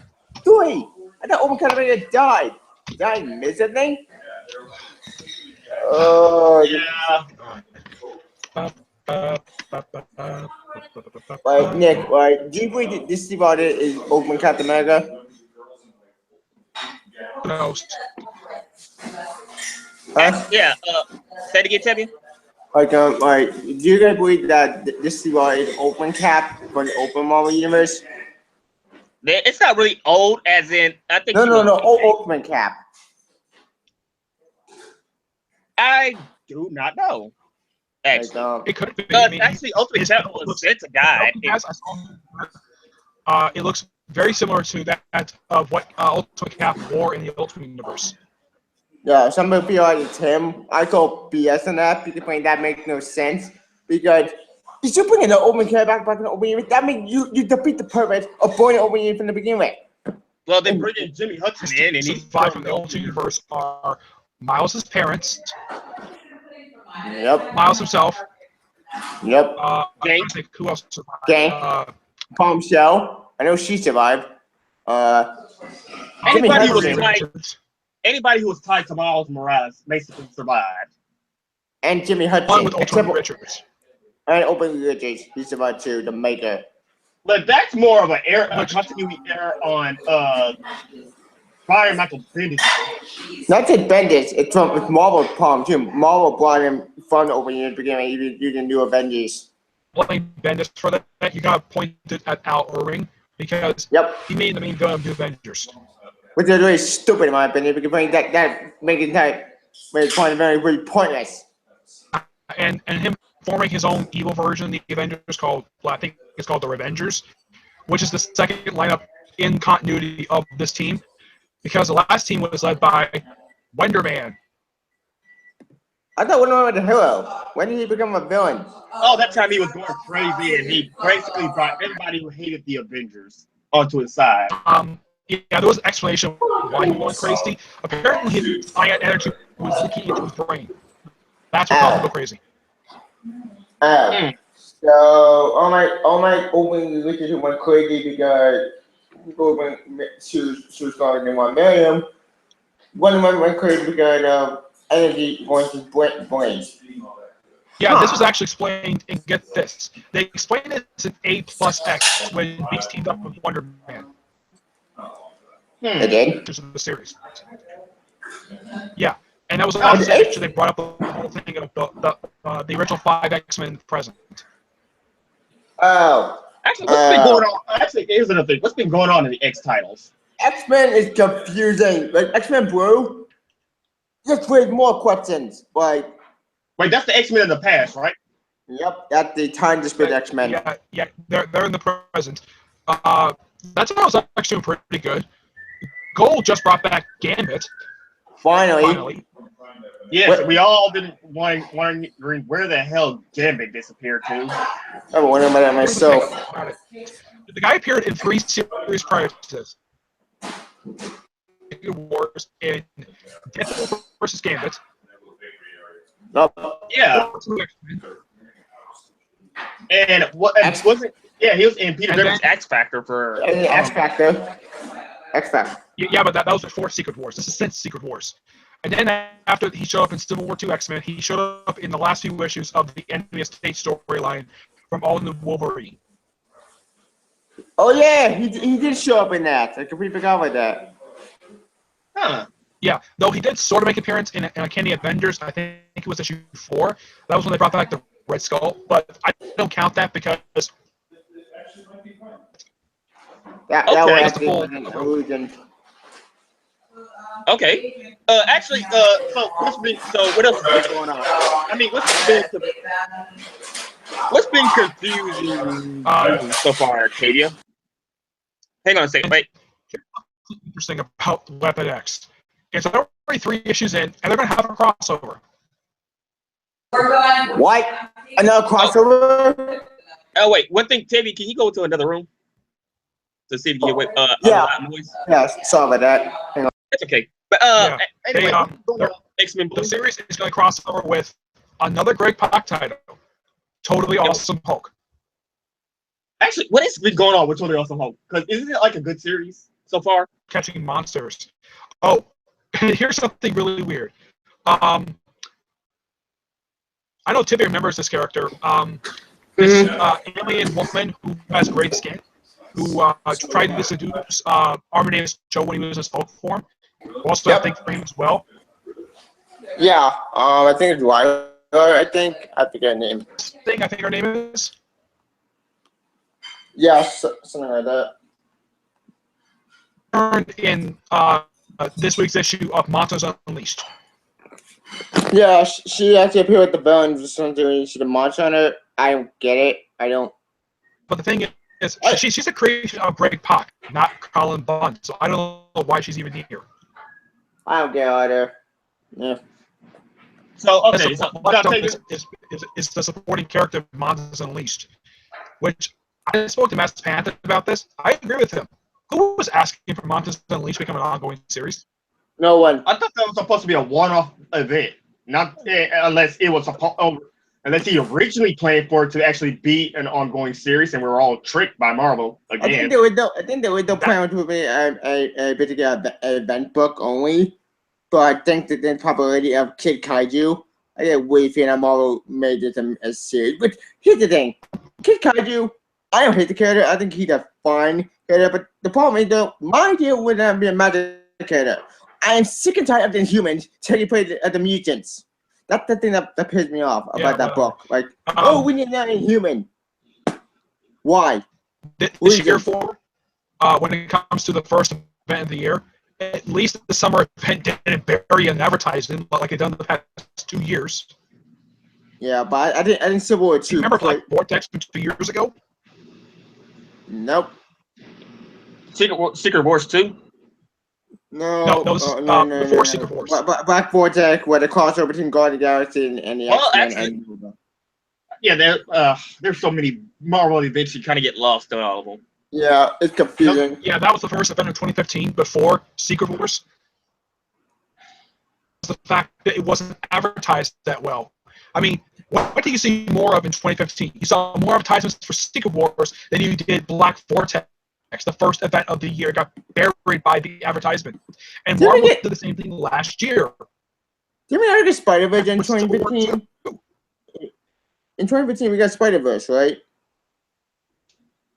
3, I thought open Captain America died. Did I miss anything? Oh yeah. Right, Nick, right, do you believe that this Steve Rogers is open Captain America? No. Huh? Yeah, say it again, champion. Like, do you guys believe that this Steve Rogers is open Cap for the open Marvel universe? It's not really old, as in I think. No, open Cap. I do not know. Actually, it could be. Actually, Ultimate Cap was sent to die. It looks very similar to that of what Ultimate Cap wore in the Ultimate Universe. Yeah, some people feel like it's him. I call BS on that because that makes no sense. Because if you bring an open Cap back in the open universe, that means you defeat the purpose of bringing an open universe from the beginning. Well, they bring in Jimmy Hudson in, and he's from the Ultimate Universe are Miles' parents. Yep. Miles himself. Yep. I think who else survived? Gang. Bombshell. I know she survived. Anybody who was tied to Miles Morales basically survived. And Jimmy Hudson. Along with Ultimate Richards. And Open Richards. He survived too, the maker. But that's more of a continuity error on Brian Michael Bendis. Not just Bendis, it's Marvel's problem too. Marvel brought him from the open universe beginning, even new Avengers. Blame Bendis for that. You got pointed at Al Irving because he made the main villain of the Avengers. Which is really stupid in my opinion, because that making that point very pointless. And him forming his own evil version, the Avengers I think it's called the Revengers, which is the second lineup in continuity of this team. Because the last team was led by Wonder Man. I thought Wonder Man was a hero. When did he become a villain? Oh, that time he was going crazy, and he basically brought everybody who hated the Avengers onto his side. Yeah, there was an explanation why he went crazy. Apparently, his ion energy was leaking into his brain. That's what caused him to go crazy. So all my open witches who went crazy because people she was calling them 1 million. One of them went crazy because of energy going to brain. Yeah, this was actually explained, and get this. They explained it as an A+X when Beast teamed up with Wonder Man. They did? Which is the series. Yeah, and that was the Oh, last the issue they brought up the whole thing of the original 5 X-Men present. Oh. Actually, what's been going on? Actually, here's another thing. What's been going on in the X titles? X-Men is confusing. Like, X-Men Blue just raised more questions. Like, Wait, that's the X-Men in the past, right? yep, that's the time to split X-Men. Yeah, they're in the present. That was actually pretty good. Gold just brought back Gambit. Finally. Yes, we all been wondering where the hell Gambit disappeared to. I've been wondering about that myself. The guy appeared in 3 series prior to this. Wars in Deadpool versus Gambit. Nope. Yeah. And what wasn't? Yeah, he was in Peter Griffin's X Factor for. X Factor. X Factor. Yeah, but that was before Secret Wars. This is since Secret Wars. And then after he showed up in Civil War II X-Men, he showed up in the last few issues of the Enemy of State storyline from All New Wolverine. Oh yeah, he did show up in that. I completely forgot about that. Huh. Yeah, though he did sort of make an appearance in Uncanny Avengers. I think it was issue 4. That was when they brought back the Red Skull, but I don't count that because That Okay. was actually an illusion. Okay. Actually, so what else has been going on? I mean, what's been confusing so far, Arcadia? Hang on a second, wait. interesting about Weapon X. It's already 3 issues in, and they're going to have a crossover. What? Another crossover? Oh wait, one thing, Tavy, can you go to another room to see if you can get Yeah. noise? Yeah, sorry about that. Hang on. That's okay. But anyway, X-Men Blue. The series is going to cross over with another Greg Pak title, Totally Awesome Hulk. Actually, what has been going on with Totally Awesome Hulk? Because isn't it like a good series so far? Catching monsters. Oh, here's something really weird. I know Tibby remembers this character. This alien woman who has great skin, who tried to seduce Armadeus Joe when he was in his folk form. Also, I think for him as well. Yeah, I think it's Ryder. I forget her name. I think her name is. Yeah, something like that. Turned in this week's issue of Monsters Unleashed. Yeah, she actually appeared with the villains or something. She's a monster on her. I don't get it. I don't. But the thing is, she's a creation of Greg Pak, not Colin Bunn. So I don't know why she's even here. I don't get it either. Yeah. So okay, so is the supporting character of Monsters Unleashed, which I spoke to Matt Panther about this. I agree with him. Who was asking for Monsters Unleashed to become an ongoing series? No one. I thought that was supposed to be a one-off event, not unless it was unless he originally planned for it to actually be an ongoing series, and we were all tricked by Marvel again. I think they were planning to be a particular event book only, but I think that the popularity of Kid Kaiju, I get way feeling that Marvel made this a series. But here's the thing, Kid Kaiju, I don't hate the character. I think he's a fine character, but the problem is though, my idea would not be a magic character. I am sick and tired of the humans taking place of the mutants. That's the thing that pissed me off about that book. Like, we need an human. Why? This year for when it comes to the first event of the year, at least the summer event didn't bury an advertisement like it done the past 2 years. Yeah, but I didn't Civil War 2. Remember like Vortex 2 years ago? Nope. Secret Wars 2? No, before Secret Wars. Black Vortex, where the crossover between Guardians of the Galaxy and the X-Men. Yeah, there's so many Marvel events you kind of get lost in all of them. Yeah, it's confusing. Yeah, that was the first event of 2015 before Secret Wars. The fact that it wasn't advertised that well. I mean, what did you see more of in 2015? You saw more advertisements for Secret Wars than you did Black Vortex. The first event of the year got buried by the advertisement. And Marvel did the same thing last year. Did we ever get Spider-Verse in 2015? in 2015 we got Spider-Verse, right?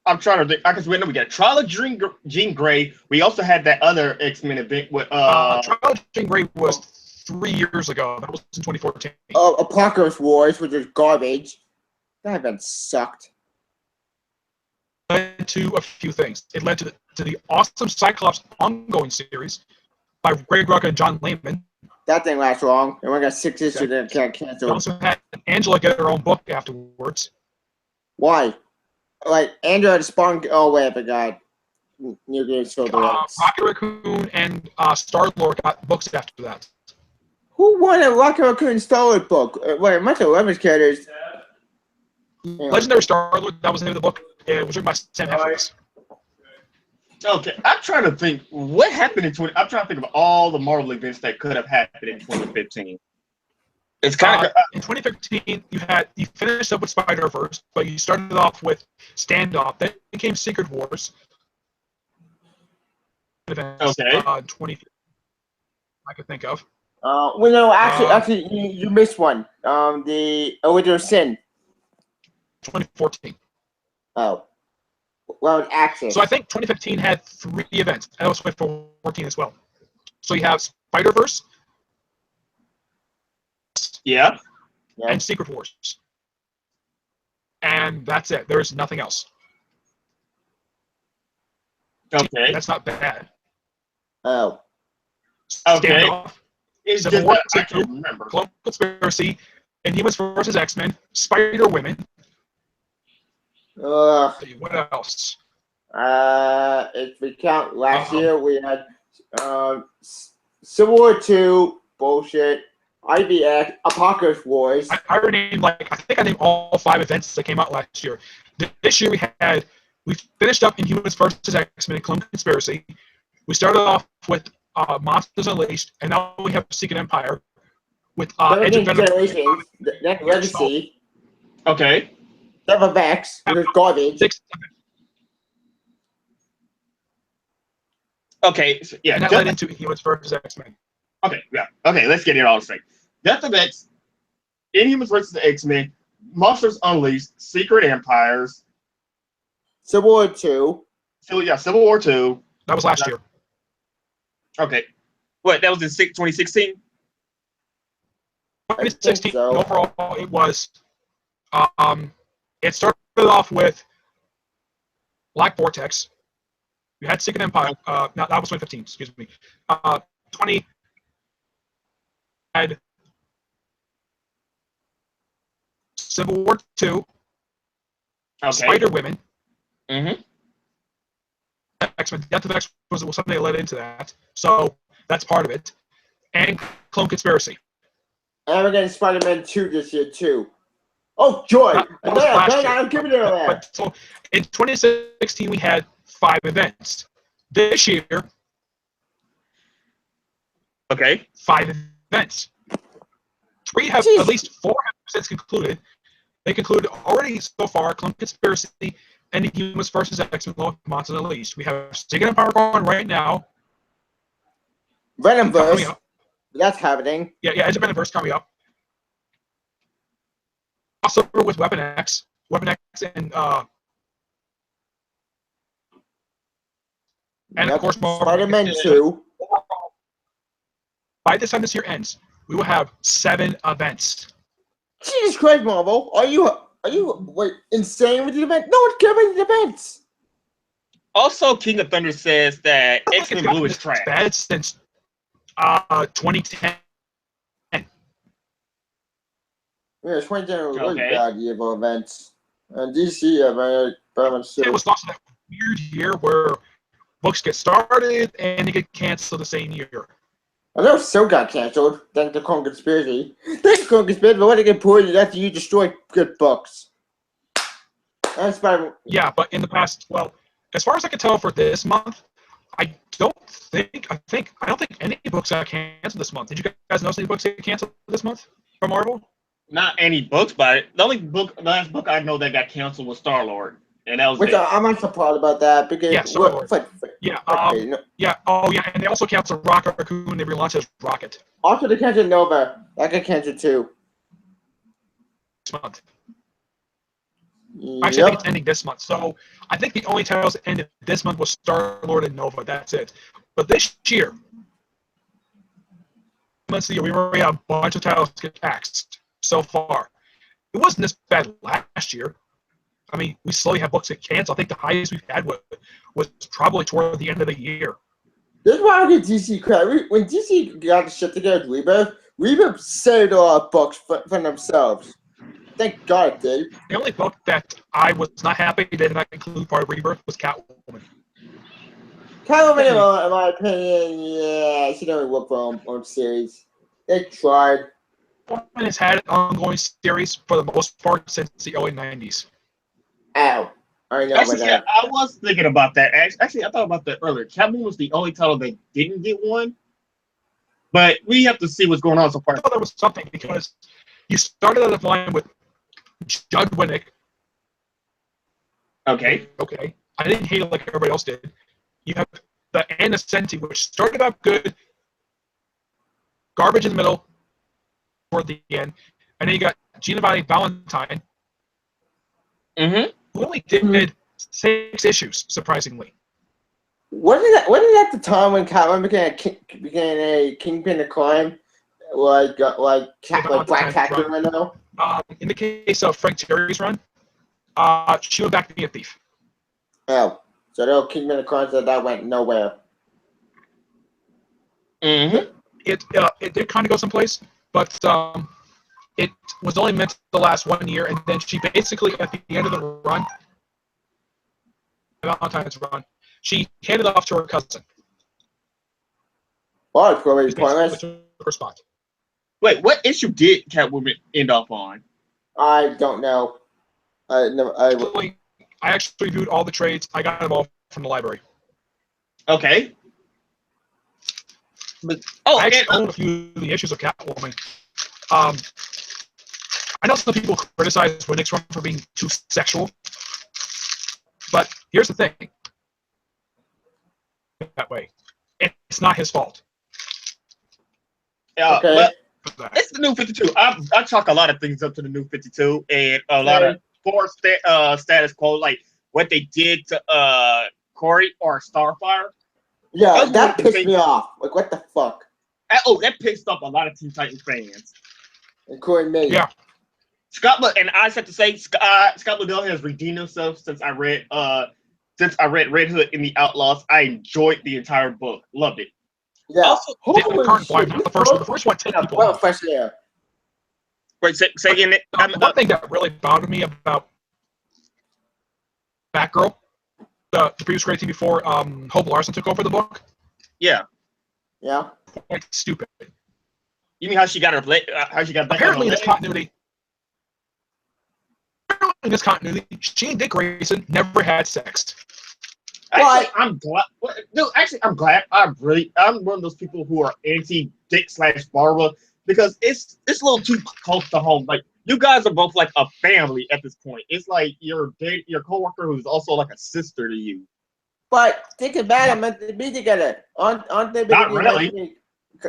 I'm trying to think. I can remember we got Trial of Jean Grey. We also had that other X-Men event with Trial of Jean Grey was 3 years ago. That was in 2014. Apocalypse Wars, which is garbage. That event sucked. Led to a few things. It led to the awesome Cyclops ongoing series by Greg Rucka and John Layman. That didn't last long. And we got 6 issues Okay. that got We canceled. also had Angela get her own book afterwards. Why? Like, Andrew had Spawn. Oh, wait, I forgot. New Game Silver. Rocket Raccoon and Star-Lord got books after that. Who won a Rocket Raccoon Star-Lord book? Wait, much of Levin's characters. Legendary Star-Lord, that was the name of the book. It was written by Sam Heffers. Okay, I'm trying to think what happened in 20. I'm trying to think of all the Marvel events that could have happened in 2015. It's kind of in 2015. You finished up with Spider-Verse, but you started off with Standoff. Then came Secret Wars. Events, Okay. 20. I could think of. Well, no, actually, you missed one. The Original Sin. 2014. Oh. Well, Access. So I think 2015 had 3 events. And that was 2014 as well. So you have Spider-Verse. yeah. And Secret Wars. And that's it. There's nothing else. Okay. That's not bad. Oh. Okay. Standoff, It's Civil just War that I 2, can't remember. Clone Conspiracy, Inhumans vs. X-Men, Spider-Women. What else? If we count last year, we had Civil War 2, bullshit, IBX, Apocalypse Wars. I already named, I think I named all 5 events that came out last year. This year we finished up Inhumans vs. X-Men and Clone Conspiracy. We started off with Monsters Unleashed, and now we have Secret Empire with Edge of Venom. That's Legacy. Okay. Seven Vex, which is garbage. 6. Okay. So, yeah. And that led into Inhumans vs. X-Men. Okay. Yeah. Okay. Let's get it all straight. Death of X, Inhumans vs. X-Men, Monsters Unleashed, Secret Empires, Civil War 2. Civil War 2. That was last year. Okay. What? That was in 2016? 2016, so. overall, it was. It started off with Black Vortex. We had Secret Empire. No, that was 2015. Excuse me. 20 had Civil War 2. Okay. Spider-Women. Mm-hmm. X-Men. Death of X was something that led into that. So that's part of it. And Clone Conspiracy. And we're getting Spider-Man 2 this year, too. Oh, joy! That was last year. I'm giving it a laugh. But so in 2016, we had 5 events. This year, Okay. 5 events. 3 have Jeez. at least 4 have since concluded. They concluded already so far. Clone Conspiracy and Inhumans vs. X-Men: Monsters Unleashed. We have Secret Empire going right now. Venomverse. That's happening. Yeah, Edge of Venomverse coming up. Crossover with Weapon X, and of course Spider-Man 2. By the time this year ends, we will have 7 events. Jesus Christ, Marvel! Are you insane with the event? No one's giving the events. Also, King of Thunder says that X-Men Blue is trash. Bad since 2010. Yeah, 2010 was Okay. a bad year for events. And DC, very much so. It was also that weird year where books get started and they get canceled the same year. I know so got canceled. Thanks to Clone Conspiracy. Thanks to Clone Conspiracy, but when they get poisoned after you destroy good books. That's by. Yeah, but in the past, well, as far as I can tell for this month, I don't think any books got canceled this month. Did you guys notice any books get canceled this month from Marvel? Not any books, but the last book I know that got canceled was Star-Lord. And that was Which it. I'm not so proud about that because Yeah, Star-Lord. Yeah, And they also canceled Rocket Raccoon. They relaunched as Rocket also, they canceled Nova. That got canceled too. this month. Actually, I think Yep. it's ending this month. So I think the only titles that ended this month was Star-Lord and Nova. That's it. But this year, let's see, we already have a bunch of titles get axed so far. It wasn't this bad last year. I mean, we slowly have books get canceled. I think the highest we've had was probably toward the end of the year. This is why I get DC credit. When DC got the shit together with Rebirth saved a lot of books for themselves. Thank God it did. The only book that I was not happy did not include part of Rebirth was Catwoman. Catwoman, in my opinion, yeah, she don't work for her own series. They tried. Catwoman has had an ongoing series for the most part since the early 90s. Ow. I know Actually, about yeah, that. I was thinking about that. Actually, I thought about that earlier. Catwoman was the only title that didn't get one, but we have to see what's going on so far. I thought there was something because you started out the line with Judd Winnick. Okay. Okay. I didn't hate it like everybody else did. You have the Anna Senti, which started out good, garbage in the middle, toward the end, and then you got Giovanni Valentine, Mm-hmm. who only did 6 issues, surprisingly. Wasn't that the time when Catwoman became a kingpin of crime? Like Black Catwoman right now? In the case of Frank Terry's run, she went back to be a thief. Oh. So there were kingpin of crime that went nowhere. Mm-hmm. It did kind of go someplace, but it was only meant to last 1 year, and then she basically, at the end of the run, Valentine's run, she handed off to her cousin. Well, it's probably Basically pointless. took her spot. Wait, what issue did Catwoman end up on? I don't know. I actually reviewed all the trades. I got them all from the library. Okay. But I actually own a few of the issues of Catwoman. I know some people criticize Winnick's run for being too sexual, but here's the thing. That way, it's not his fault. Okay. Well, it's the new 52. I chalk a lot of things up to the new 52 and a lot of poor status quo, like what they did to Corey or Starfire. Yeah, that pissed me off. Like, what the fuck? That pissed off a lot of Teen Titans fans. Including me. Yeah. And I have to say, Scott Liddell has redeemed himself since I read Red Hood and the Outlaws. I enjoyed the entire book. Loved it. Yeah. Also, the current one, not the first one. The first one tipped people off. Fresh air. Wait, say again. One thing that really bothered me about Batgirl, the previous great team before Hope Larson took over the book. Yeah. Yeah. Quite stupid. You mean how she got her how she got back? Apparently, in this continuity, she and Dick Grayson never had sex. Actually, I'm glad. No, actually, I'm glad. I'm one of those people who are anti-Dick / Barbara because it's a little too close to home. Like you guys are both like a family at this point. It's like your coworker who's also like a sister to you. But think about it, meant to be together. Aren't they? Not really.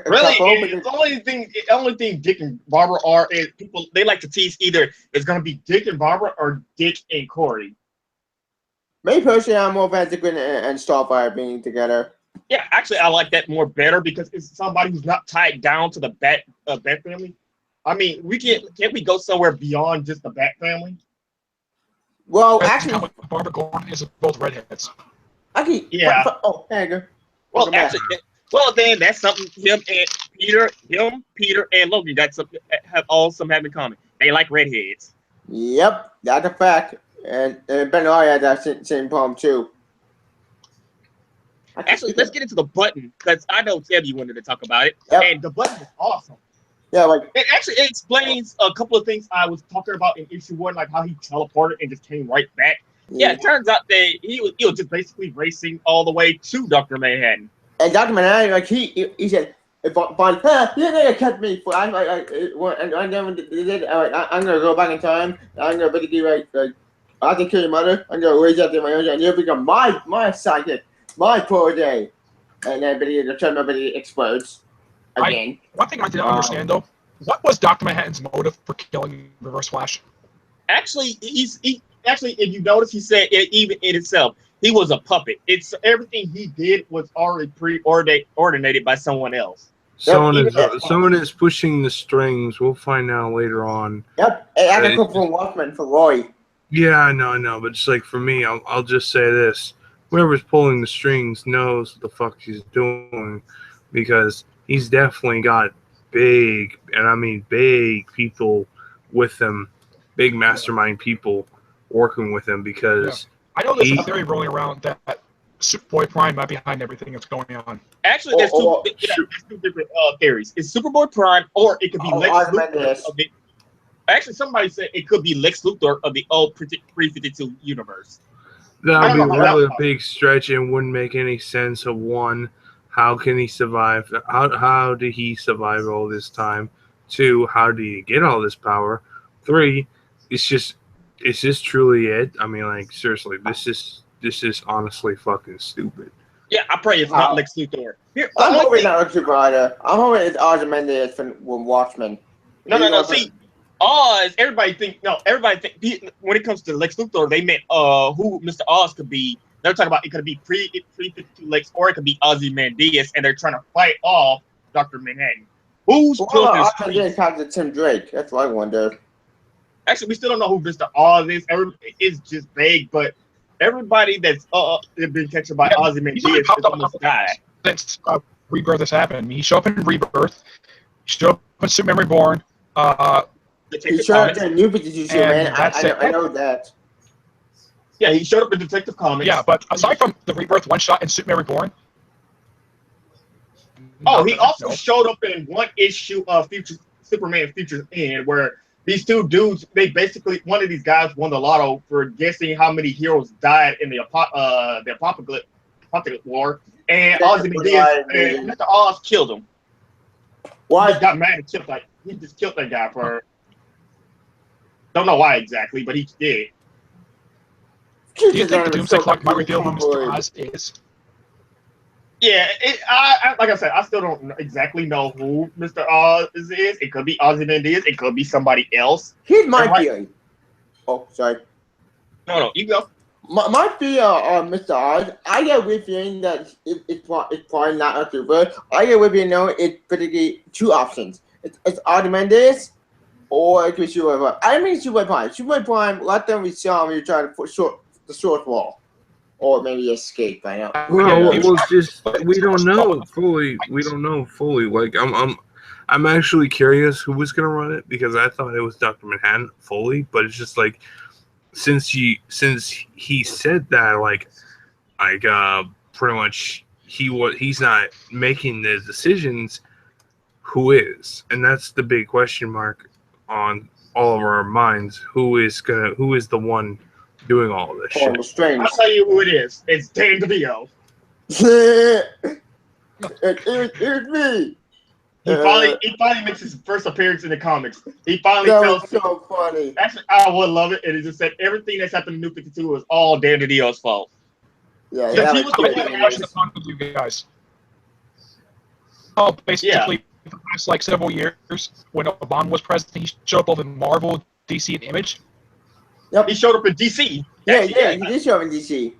Really, the only thing Dick and Barbara are is people. They like to tease either it's gonna be Dick and Barbara or Dick and Corey. Me personally, I'm more fan of Dick and Starfire being together. Yeah, actually, I like that more better because it's somebody who's not tied down to the Bat family. I mean, can't we go somewhere beyond just the Bat family? Well, actually, Barbara Gordon is both redheads. Yeah. Oh, there you go. Well, actually, then that's something him, Peter, and Logan got something have in common. They like redheads. Yep, that's a fact. And Ben Ari had that same problem too. Actually, let's get into the button because I know Ted, you wanted to talk about it, and the button is awesome. Yeah, like it explains a couple of things I was talking about in issue 1, like how he teleported and just came right back. Yeah, it turns out that he was just basically racing all the way to Dr. Manhattan. And Dr. Manhattan, like he said, you're gonna catch me. I never did. I'm gonna go back in time. I'm gonna basically like I have to kill your mother. I'm gonna raise up to my own, and you'll become my sidekick, my protege. And then the Chernobyl explodes again. One thing I didn't understand though, what was Dr. Manhattan's motive for killing Reverse Flash? Actually, actually, if you notice, he said it, even in itself, he was a puppet. It's everything he did was already preordinated by someone else. Someone is pushing the strings. We'll find out later on. Yep, it had to come from Watchmen for Roy. Yeah, I know, but it's like for me, I'll just say this: whoever's pulling the strings knows what the fuck he's doing, because he's definitely got big, and I mean big people with him, big mastermind people working with him. Because I know there's a theory rolling around that Superboy Prime might be behind everything that's going on. Actually, there's two different theories. It's Superboy Prime, or it could be Lex Luthor of the. Actually, somebody said it could be Lex Luthor of the old Pre-52 universe. That would be really a big stretch and wouldn't make any sense. Of one, how can he survive? How did he survive all this time? Two, how do you get all this power? Three, is this truly it? I mean, like, seriously, this is honestly fucking stupid. Yeah, I pray it's not Lex Luthor. Here, I'm hoping not Lex Luthor. I'm hoping it's Ozymandias from Watchmen. No. See, Oz. Everybody think when it comes to Lex Luthor, they meant who Mr. Oz could be. They're talking about it could be pre-52 Lex, or it could be Ozymandias, and they're trying to fight off Dr. Manhattan. Who's Ozymandias has to Tim Drake? That's what I wonder. Actually, we still don't know who Mr. Oz is. It's just vague, but everybody that's been captured by Ozymandias has almost died. Since Rebirth has happened. He showed up in Rebirth. He showed up in Superman Reborn. He showed up in New 52, man. I know that. Yeah, he showed up in Detective Comics. Yeah, but aside from the Rebirth one-shot in Superman Reborn... Oh, he also showed up in one issue of Superman Futures End, where these two dudes, they basically, one of these guys won the lotto for guessing how many heroes died in the Apocalypse War, and Ozymandias and Mr. Oz killed him. Why? He just got mad and he just killed that guy for... Don't know why exactly, but he did. Do you think the Doomsday Clock might reveal who Mr. Oz is? Yeah, like I said, I still don't exactly know who Mr. Oz is. It could be Ozymandias. It could be somebody else. Here's my feeling. Oh, sorry. No, you go. My feeling on Mr. Oz, I get a weird feeling that it's probably not a super. I get a weird feeling, it's particularly two options. It's Ozymandias, or it could be Superboy Prime. I mean Superboy Prime. Superboy Prime, let them be shown you're trying to put the short wall. Or maybe escape by now. Well, we don't know fully. We don't know fully. Like I'm actually curious who was gonna run it, because I thought it was Dr. Manhattan fully, but it's just like since he said that, like pretty much he's not making the decisions. Who is? And that's the big question mark on all of our minds. Who is the one doing all of this shit? I'll tell you who it is. It's Dan DeVito. It's me. He finally makes his first appearance in the comics. He finally tells. So funny. Actually, I would love it. And he just said everything that's happened in New 52 was all Dan DeVito's fault. Yeah, he was the one watching the comic with you guys. Oh, basically, the past like several years, when Obama was president, he showed up both in Marvel, DC, and Image. Yep, he showed up in DC. Yeah, he did show up in DC.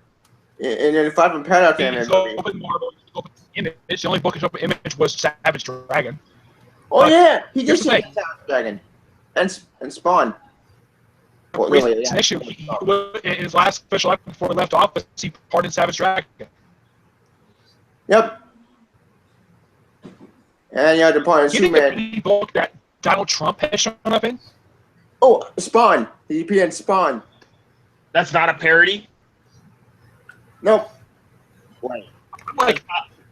And then the Five from Paradox He showed up in Marvel, he showed up in Image. The only book he showed up in Image was Savage Dragon. Oh, yeah, he did show up in Savage Dragon. And Spawn. Well, an issue. In his last official act before he left office, he pardoned Savage Dragon. Yep. And you had to pardon Superman. Any book that Donald Trump has shown up in? Oh, Spawn. He appeared in Spawn. That's not a parody? Nope. Wait. Like,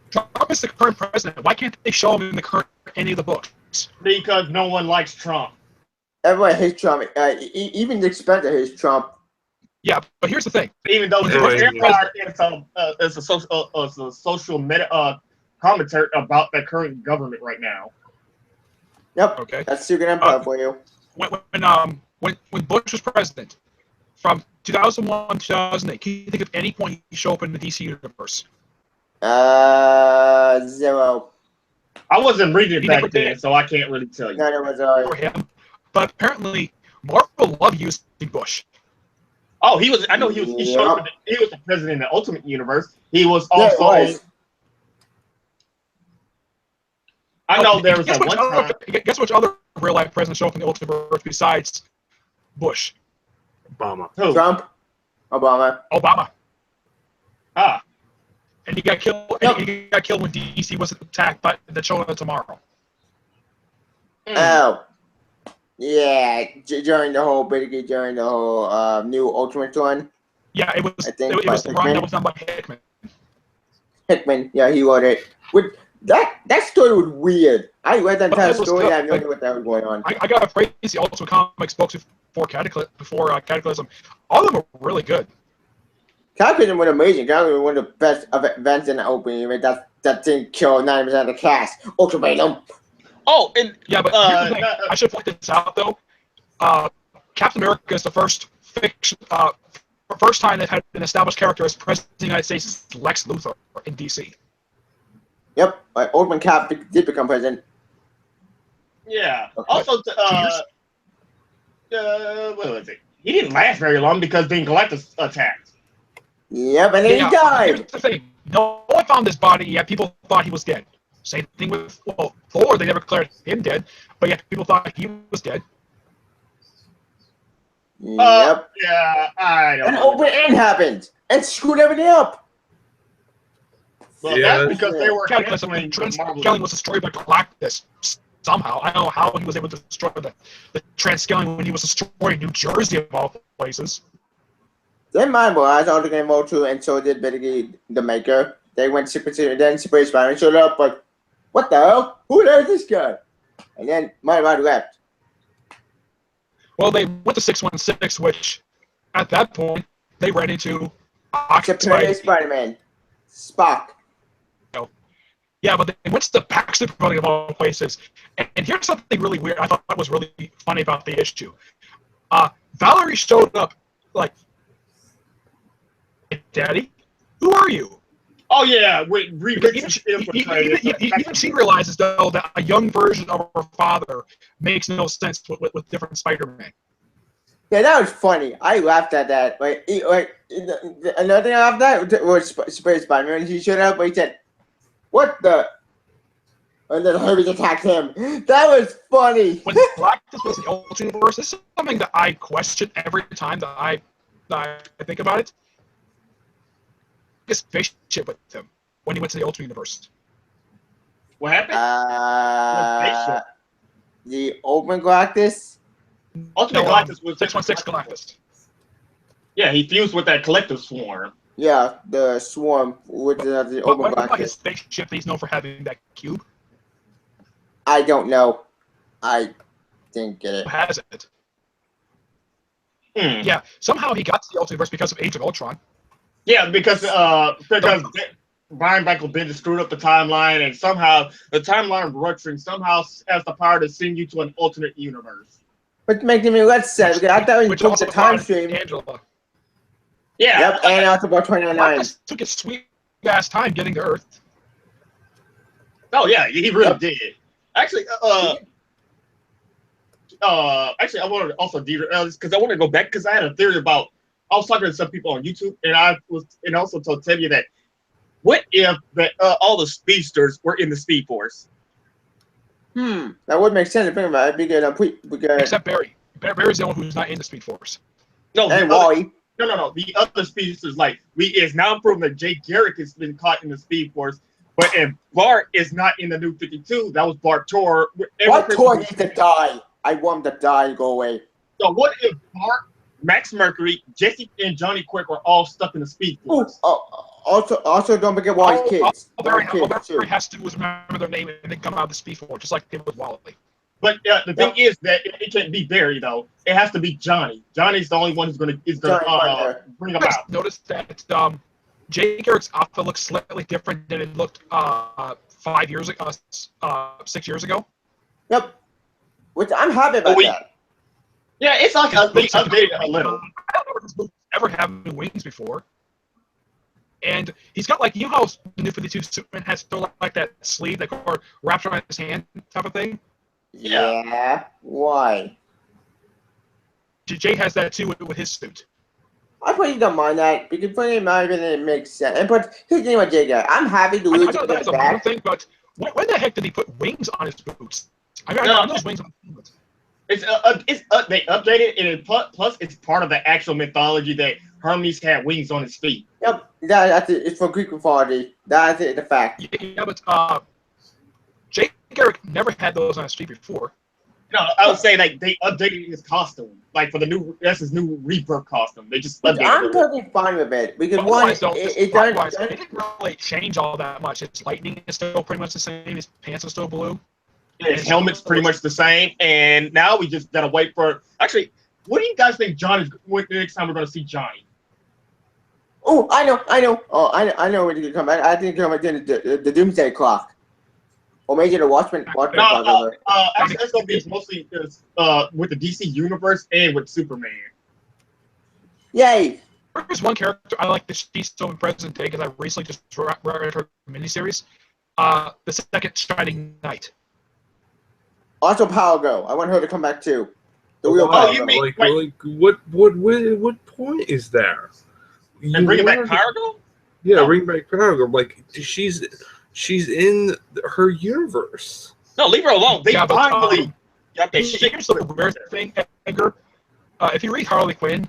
Trump is the current president. Why can't they show him in any of the books? Because no one likes Trump. Everyone hates Trump. Even the Spencer hates Trump. Yeah, but here's the thing. Even though it's a social meta commentary about the current government right now. Yep. Okay. That's Secret Empire for you. When Bush was president, from 2001 to 2008, can you think of any point he showed up in the DC universe? 0. I wasn't reading it back then, so I can't really tell you. No, it was for him. But apparently, Marvel loved using Bush. Oh, he was. I know he was. He showed up. He was the president of the Ultimate Universe. He was also. Yeah, it was. I know there was that one time. Guess which other real life president showed up in the Ultiverse besides Bush? Obama. Who? Trump, Obama. Obama. Ah. And he got killed. Yep. And he got killed when DC was attacked by the Children of Tomorrow. Oh, yeah. During the whole new Ultimate run. Yeah, it was. I think It was the run Hickman. that was done by Hickman. Hickman, yeah, he wrote it. With that story was weird. I read that entire But it was story. good. I have no idea what that was going on. I got a phrase the Ultimate Comics books before Cataclysm. All of them were really good. Cataclysm was amazing. Cataclysm was one of the best events in the opening. Right? That thing killed 90% of the cast. Ultimatum. Oh, and Yeah, but here's the thing. I should point this out though. Captain America is the first first time they've had an established character as President of the United States, Lex Luthor in DC. Yep, Ultimate Cap did become president. yeah. Okay. Also, what was it? He didn't last very long because the Galactus attacked. Yep, and then he Here's died. the thing. No one found his body yet. People thought he was dead. Same thing with Thor. They never declared him dead, but yet people thought he was dead. Yep. Yeah, I don't And know. Open End happened and screwed everything up. Well, Yeah. that's because they were Cataclysm canceling the Marvel. Transcaling was destroyed by Galactus somehow. I don't know how he was able to destroy the Transcaling when he was destroying New Jersey of all places. Then Mobilized all the Game Mode 2, and so did basically the Maker. They went Super, then Super Spider-Man showed up, like, what the hell? Who the hell is this guy? And then Mobilized left. Well, they went to 616, which at that point they ran into Superior Spider-Man. Spock. Yeah, but they went to the Baxter Pavilion of all places. And here's something really weird I thought was really funny about the issue. Valerie showed up like, Daddy, who are you? Oh yeah, wait, Even she realizes though that a young version of her father makes no sense with different Spider-Man. Yeah, that was funny. I laughed at that. Another thing I laughed at was Superior Spider-Man. He showed up, but he said, what the? And then Herbie attacked him. That was funny. When Galactus was the Ultimate Universe, this is something that I question every time that I think about it. A spaceship with him when he went to the Ultimate Universe. What happened? The Open Galactus. Ultimate Galactus was 616 Galactus. Yeah, he fused with that collective swarm. Yeah, the Swarm with the Open What about his Galactus. spaceship? He's known for having that cube. I don't know. I didn't get it. Who has it? Hmm. Yeah, somehow he got to the Ultimate Universe because of Age of Ultron. Yeah, because Brian Michael Bendis screwed up the timeline, and somehow the timeline rupturing somehow has the power to send you to an alternate universe. But making me less sad because I thought he Which took also the time brought stream. Angela. Yeah. Yep, and also about 29. Galactus took his sweet ass time getting to Earth. Oh yeah, he really Yep. did. Actually, I wanted to also because I want to go back because I had a theory about. I was talking to some people on YouTube, and also told Tevye that what if all the speedsters were in the Speed Force? That would make sense to think about it because Except Barry. Barry's the one who's not in the Speed Force. No, and the other, Wally. no. The other speedsters, like it's now proven that Jay Garrick has been caught in the Speed Force, and Bart is not in the New 52. That was Bart Tor. Bart Tor needs to die. I want him to die and go away. So what if Bart, Max Mercury, Jesse, and Johnny Quick were all stuck in the Speed Force? Also, don't forget Wally's kids. All Barry too. has to do is remember their name and then come out of the Speed Force, just like they did with Wally. But the thing is that it can't be Barry though. It has to be Johnny. Johnny's the only one who's gonna bring him out. Notice that Jay Garrick's outfit looks slightly different than it looked 5 years ago, 6 years ago. Yep. Which I'm happy about that. Yeah, it's like they updated a little. I don't remember this movie ever having wings before. And he's got like, you know how the New 52 Superman has sort of like that sleeve that wraps around his hand type of thing? Yeah. Why? Jay has that too with his suit. I probably don't mind that because putting him out it makes sense. And but his name was Jigga. I'm happy to lose I know that's a minor thing, but when the heck did he put wings on his boots? I know those wings on his boots. They updated it, and plus it's part of the actual mythology that Hermes had wings on his feet. Yep, that's it. It's for Greek mythology. That's it. The fact. Yeah, but Jake Garrick never had those on his feet before. No, I would say like they updated his costume, like for that's his new rebirth costume. They just updated I'm it. totally fine with it because Otherwise, one, it didn't really change all that much. His lightning is still pretty much the same. His pants are still blue. His helmet's pretty much the same, and now we just gotta wait for. Actually, what do you guys think Johnny's? What the next time we're gonna see Johnny? Oh, I know. Oh, I know when he can come back. I think he'll come back in the Doomsday Clock. Or maybe the Watchmen clock. Actually, that's gonna be mostly with the DC universe and with Superman. Yay! There's one character I like that she's still in present day because I recently just read her miniseries. The second Shining Knight. Also, Power Girl. I want her to come back too. The real Oh, Power you Girl. mean like what point is there? And bringing back Power Girl? Yeah, bring back Power Girl. Like she's in her universe. No, leave her alone. They finally got that shit. Here's the weird thing, Edgar. If you read Harley Quinn,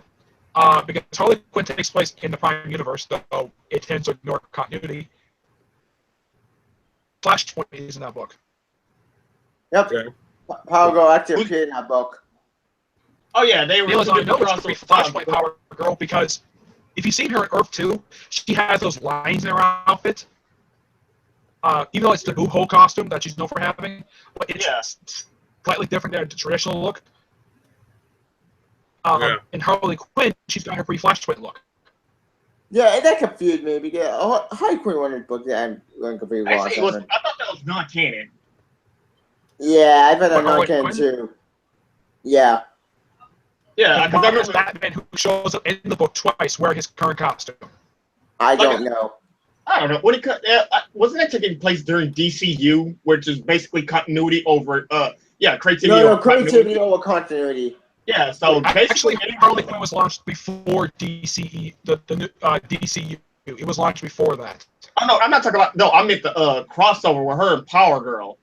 because Harley Quinn takes place in the Prime Universe, though it tends to ignore continuity. Flashpoint is in that book. Yep. Okay. Power Girl actually appeared in that book. Oh yeah, they were. I know it's pretty Flashpoint Power Girl because if you've seen her in Earth 2, she has those lines in her outfit. Even though it's the boo hole costume that she's known for having, but it's slightly different than the traditional look. In Harley Quinn, she's got her pre-Flashpoint look. Yeah, that confused me because Harley Quinn wanted book that I'm going completely lost. Actually, I thought that was non-canon. Yeah, I thought that non-canon too. Yeah. Yeah, because I remember Batman who shows up in the book twice wearing his current costume. I don't know. I don't know. Wasn't that taking place during DCU, which is basically continuity over creativity? No, creativity over continuity. Yeah, so actually, Harley Quinn was launched before DCE, the DCU. It was launched before that. Oh no, I'm not talking about. No, I meant the crossover with her and Power Girl.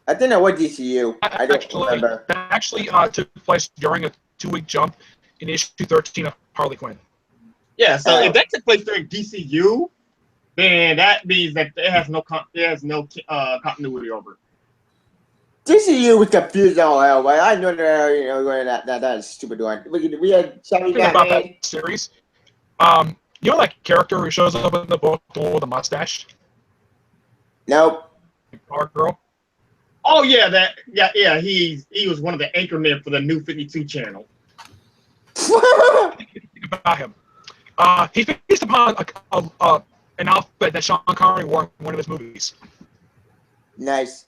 I think that was DCU. I don't remember. That actually took place during a 2-week jump in issue 13 of Harley Quinn. Yeah, so if that took place during DCU, then that means that it has no continuity over. DCU was confused all hell, but I know that is stupid one. We had Sammy Batman. About that series, you know that character who shows up in the book, the one with the mustache? Nope. Power Girl. Oh yeah, he was one of the anchormen for the New 52 channel. About him, he's based upon an outfit that Sean Connery wore in one of his movies. Nice.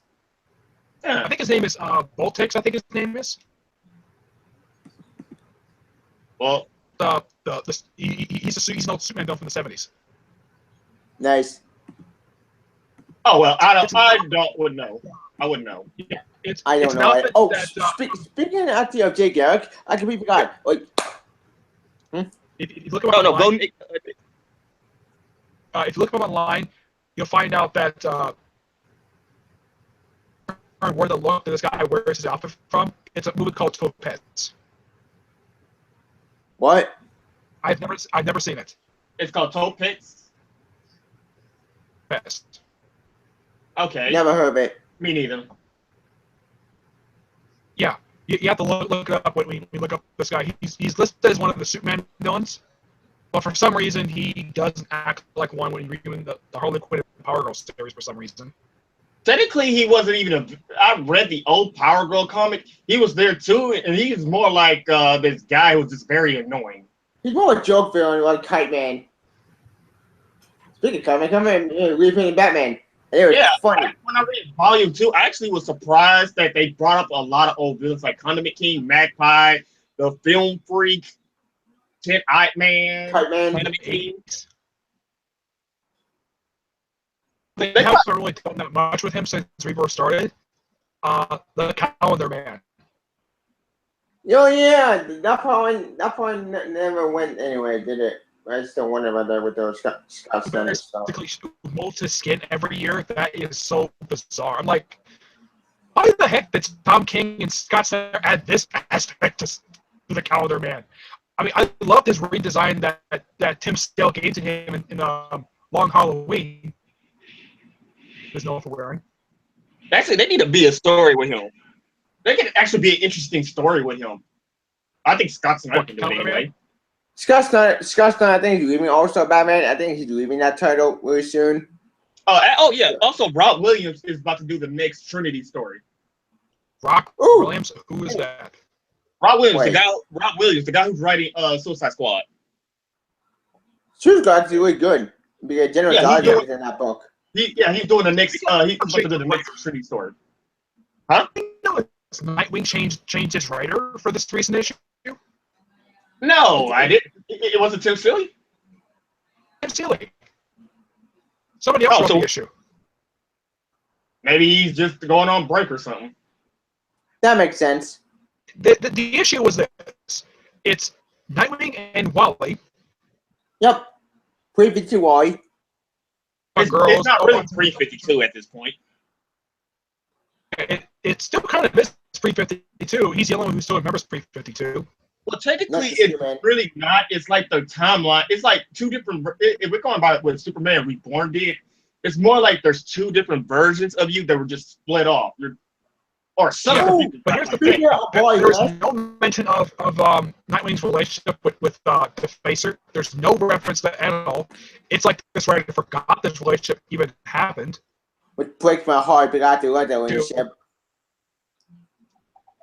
Yeah. I think his name is Voltex. I think his name is. Well, he's an old Superman villain from the 70s. Nice. Oh well, wouldn't know. I wouldn't know. Yeah, I don't know. Speaking actually of Jay Garrick, I completely forgot. Like, if you look him up online, if you look him up online, you'll find out that where the look that this guy wears his outfit from. It's a movie called Topaz. What? I've never seen it. It's called Topaz. Best. Okay. Never heard of it. Me neither. Yeah, you have to look it up when we look up this guy. He's listed as one of the Superman villains, but for some reason he doesn't act like one when you're reading the Harley Quinn and Power Girl series for some reason. Technically, he wasn't even I read the old Power Girl comic. He was there too, and he's more like this guy who's just very annoying. He's more a joke villain, like Kite Man. Speaking of Kite Man, repainting Batman. It was funny. When I read Volume 2, I actually was surprised that they brought up a lot of old villains like Condiment King, Magpie, the Film Freak, Tit-Eyed Man, Condiment King. They haven't really done that much with him since Rebirth started. The Calendar Man. Oh yeah, that one never went anywhere, did it? I still wonder about that with those Scott Snyder stuff. Basically molds his skin every year. That is so bizarre. I'm like, why the heck did Tom King and Scott Snyder add this aspect to the Calendar Man? I mean, I loved his redesign that Tim Sale gave to him in Long Halloween. There's no one for wearing. Actually, they need to be a story with him. They could actually be an interesting story with him. I think Scott Snyder can do it anyway. Scott Snyder, I think he's leaving All-Star Batman. I think he's leaving that title really soon. Oh yeah. Also, Rob Williams is about to do the next Trinity story. Rock Williams? Who is that? Rob Williams, the guy who's writing Suicide Squad. Suicide Squad's really good because General Zod is in that book. He's doing the next. He's about to do the next Trinity story. Huh? No, Nightwing changed his writer for this recent issue. No, I didn't. It wasn't Tim Seeley. Tim Seeley. Somebody else wrote the issue. Maybe he's just going on break or something. That makes sense. The issue was this. It's Nightwing and Wally. Yep. 352 Wally. It's not really 352 at this point. It still kind of is 352. He's the only one who still remembers 352. Well, technically, it's really not. It's like the timeline. It's like two different. If we're going by what Superman Reborn did, it's more like there's two different versions of you that were just split off. Or something. But here's the thing: there's no mention of Nightwing's relationship with Defacer. There's no reference to that at all. It's like this writer forgot this relationship even happened. Which breaks my heart, but I have to let that relationship.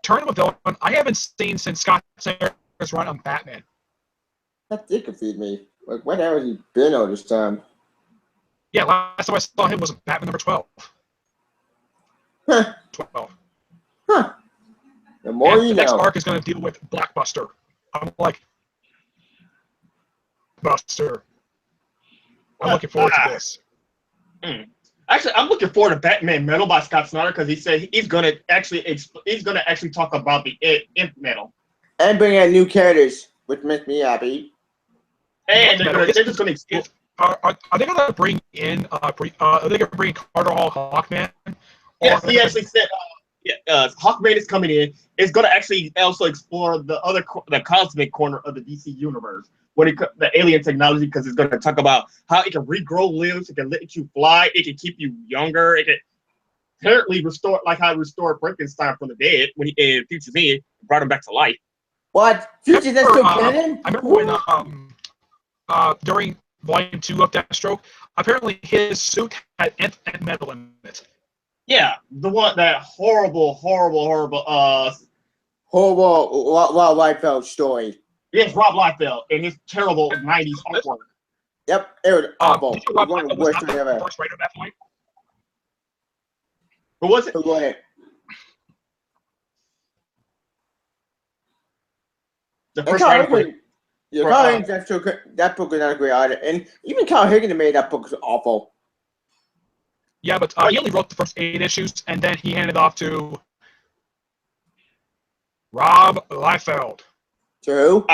Tournament villain I haven't seen since Scott Snyder's run on Batman. That did confuse me. Like, where the hell has he been all this time? Yeah, last time I saw him was Batman number 12. Huh. 12. Huh. The more you know. The next arc is going to deal with Blockbuster. I'm like, Buster. I'm looking forward to this. Actually, I'm looking forward to Batman Metal by Scott Snyder because he said he's gonna actually talk about the Imp Metal and bring in new characters, which makes me happy. And they're just gonna. Are they gonna bring in? Are they gonna bring Carter Hall Hawkman? Yes, he actually said. Hawkman is coming in. It's gonna actually also explore the cosmic corner of the DC universe. The alien technology, because it's going to talk about how it can regrow limbs, it can let you fly, it can keep you younger, it can apparently restore, like how it restored Frankenstein from the dead when in Future's End, brought him back to life. What? Future, that's still canon? I remember when during Volume 2 of Deathstroke, apparently his suit had Ant metal in it. Yeah, the one that horrible Liefeld story. Yes, Rob Liefeld and his terrible 90s artwork. Yep, it was awful. Did you Rob Liefeld was not the first writer at that point? Who was it? Who was it? The first writer. Yeah, that book is not a great either. And even Kyle Higgins made that book awful. Yeah, but he only wrote the first 8 issues, and then he handed off to Rob Liefeld. To who?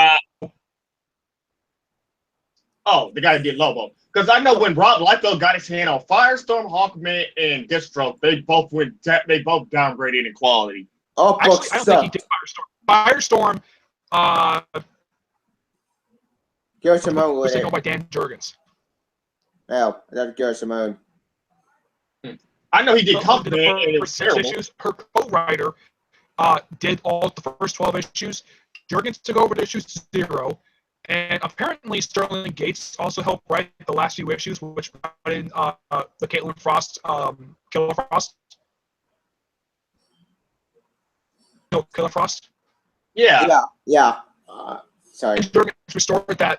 The guy who did Lobo. Because I know when Rob Liefeld got his hand on Firestorm, Hawkman, and Deathstroke, they both downgraded in quality. Oh, actually, I don't think he did Firestorm. Gary Simone was taken by Dan Jurgens. No, that's Gary Simone. I know he did Hawkman, and it was terrible. Issues. Her co-writer did all the first 12 issues. Jurgens took over to issue 0, and apparently Sterling Gates also helped write the last few issues, which brought in the Caitlin Frost, Killer Frost. No, Killer Frost? Yeah. Sorry. Jurgens restored the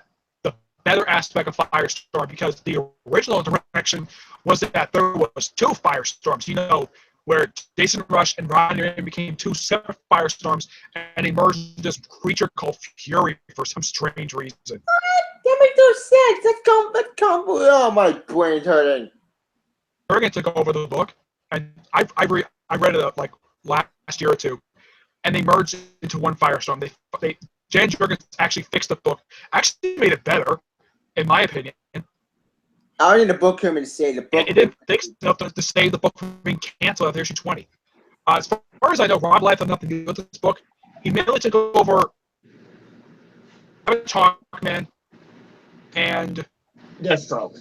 better aspect of Firestorm, because the original direction was that there was 2 Firestorms, where Jason Rush and Ron Aaron became 2 separate Firestorms and emerged this creature called Fury for some strange reason. What? That makes no sense. That's oh, my brain's hurting. Jurgens took over the book, and I read it like last year or 2, and they merged into one Firestorm. Jan Jurgens actually fixed the book, actually made it better, in my opinion. I need the book coming to say the book. It did fix enough to save the book from being canceled after issue 20. As far as I know, Rob Liefeld had nothing to do with this book. He mainly took over Talkman and Deathstroke.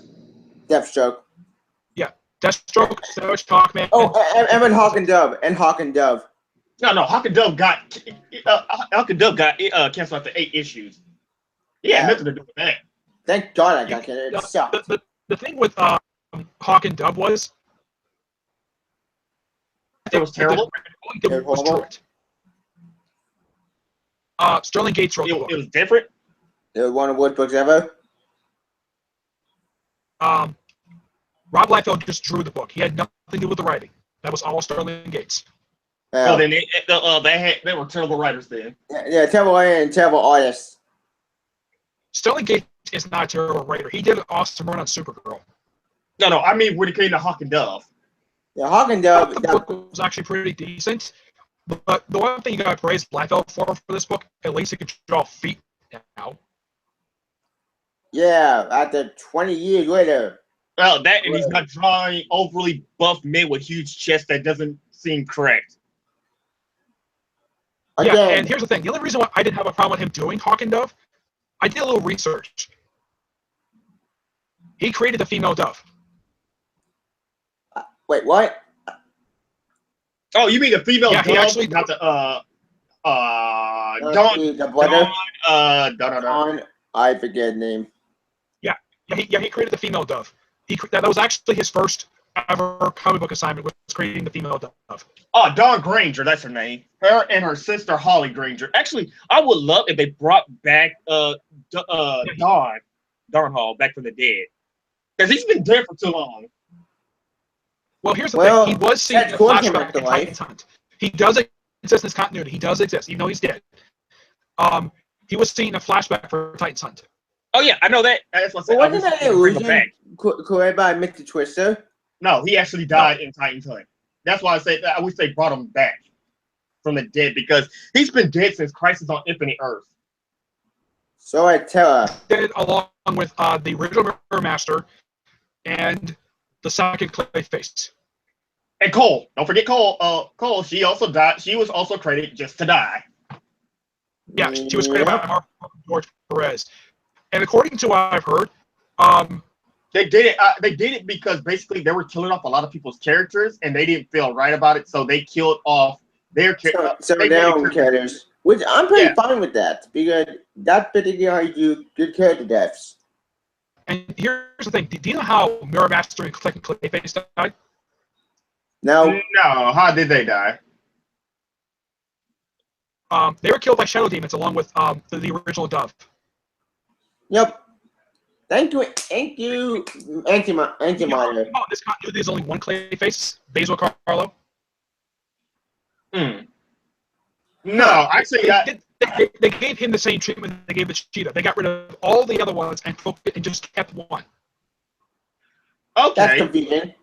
Yeah. Deathstroke, Savage Talkman. Oh, and Hawk and Dove. No, Hawk and Dove got canceled after 8 issues. Yeah, nothing to do with that. Thank God I got canceled. It sucked. The thing with Hawk and Dove was it was terrible. It was horrible. Sterling Gates wrote the book. It was different. It was one of the worst books ever. Rob Liefeld just drew the book. He had nothing to do with the writing. That was all Sterling Gates. Well, then they were terrible writers then. Yeah, terrible writer and terrible artists. Sterling Gates is not a terrible writer. He did an awesome run on Supergirl. No, I mean when it came to Hawk and Dove. Yeah, Hawk and Dove. The book was actually pretty decent, but the one thing you got to praise Liefeld for this book, at least he could draw feet now. Yeah, after 20 years later. Well, that and he's not drawing overly buff men with huge chests that doesn't seem correct. Yeah, and here's the thing. The only reason why I didn't have a problem with him doing Hawk and Dove, I did a little research. He created the female Dove. Wait, what? Oh, you mean the female Dove? He actually, not the Dawn. I forget the name. Yeah, he created the female Dove. That was actually his first ever comic book assignment, was creating the female Dove. Oh, Dawn Granger, that's her name. Her and her sister Holly Granger. Actually, I would love if they brought back Dawn Hall back from the dead, because he's been dead for too long. Well, here's the thing. He was seen in a flashback in Titan's Hunt. He does exist in his continuity. He does exist, even though he's dead. He was seen in a flashback for Titan's Hunt. Oh yeah, I know that. That's what I wasn't that illusion created by Mr. Twister? No, he actually died in Titan's Hunt. That's why I wish they brought him back from the dead, because he's been dead since Crisis on Infinite Earth. So I tell her. Did it along with the original Mirror Master and the second Clayface. And Cole. Don't forget Cole. Cole, she also died. She was also credited just to die. Yeah, she was created by George Perez. And according to what I've heard, they did it. They did it because basically they were killing off a lot of people's characters, and they didn't feel right about it, so they killed off their characters. So their own characters, which I'm pretty fine with that, because that's particularly how you do good character deaths. And here's the thing: do you know how Mirror Master and Clayface died? No. How did they die? They were killed by shadow demons along with the original Dove. Yep. Thank you, Anti-Monitor. Oh, this continuity there's only one Clayface, Basil Carlo. No, actually, they gave him the same treatment they gave the Cheetah. They got rid of all the other ones and just kept one. Okay. That's confusing.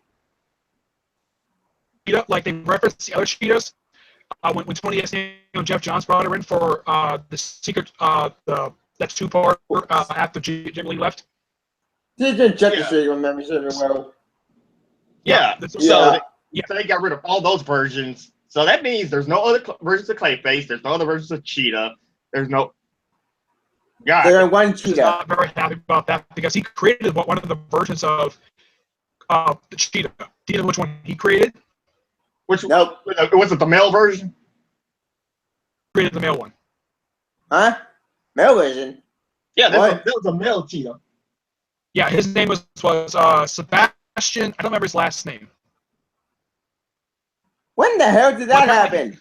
Like they referenced the other Cheetahs. When Tony S. and Jeff Johns brought her in for the secret, that's 2-part after Jim Lee left. They did Justice League, remember so well. Yeah. So they got rid of all those versions. So that means there's no other versions of Clayface. There's no other versions of Cheetah. There's no. God. There's one Cheetah. I'm not very happy about that because he created one of the versions of the Cheetah. Do you know which one he created? Nope. Was it the male version? Created the male one. Huh? Male version? Yeah, that was a male Cheetah. Yeah, his name was Sebastian. I don't remember his last name. When the hell did that happen?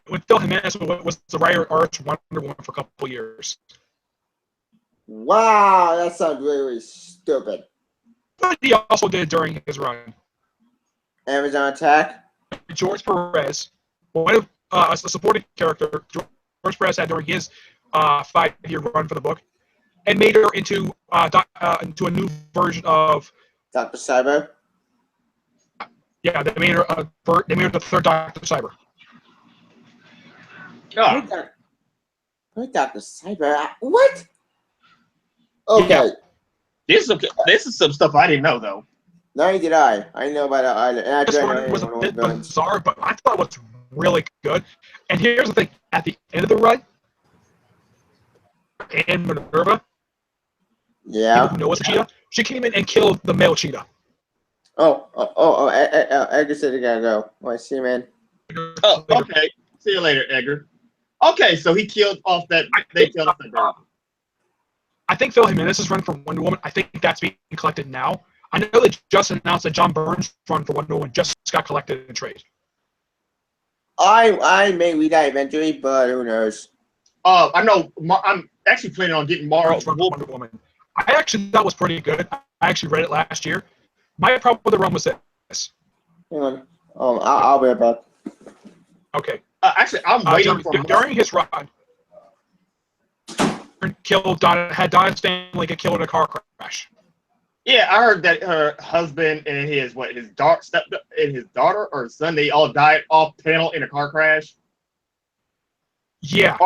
When Phil Jimenez was the writer arch Wonder Woman for a couple years. Wow, that sounds really, really stupid. But he also did during his run. Amazon Attack. George Perez, one of a supporting character George Perez had during his 5-year run for the book, and made her into a new version of Dr. Cyber. Yeah, they made her the third Dr. Cyber. Oh, Who's Dr. Cyber? What? Okay. Yeah. This is some stuff I didn't know though. Neither did I. I know about it. And I This don't know one was a anyone bit with villains. bizarre, but I thought it was really good. And here's the thing: at the end of the run, Anne Minerva, Yeah. people know it's a cheetah. She came in and killed the male cheetah. Edgar said he gotta go. Oh, I see, man. Oh, okay. See you later, Edgar. Okay, so he killed off that. They killed off that girl. I think Phil Jimenez's run for Wonder Woman, I think that's being collected now. I know they just announced that John Byrne's run for Wonder Woman just got collected in trade. I may read that eventually, but who knows? I know. I'm actually planning on getting Mara Run for Wonder Woman. I actually thought was pretty good. I actually read it last year. My problem with the run was this. Hang on. I'll be right back. Okay. Actually, I'm waiting for during his run. Had Donna's family get killed in a car crash. Yeah, I heard that her husband and his daughter or son, they all died off panel in a car crash. Yeah.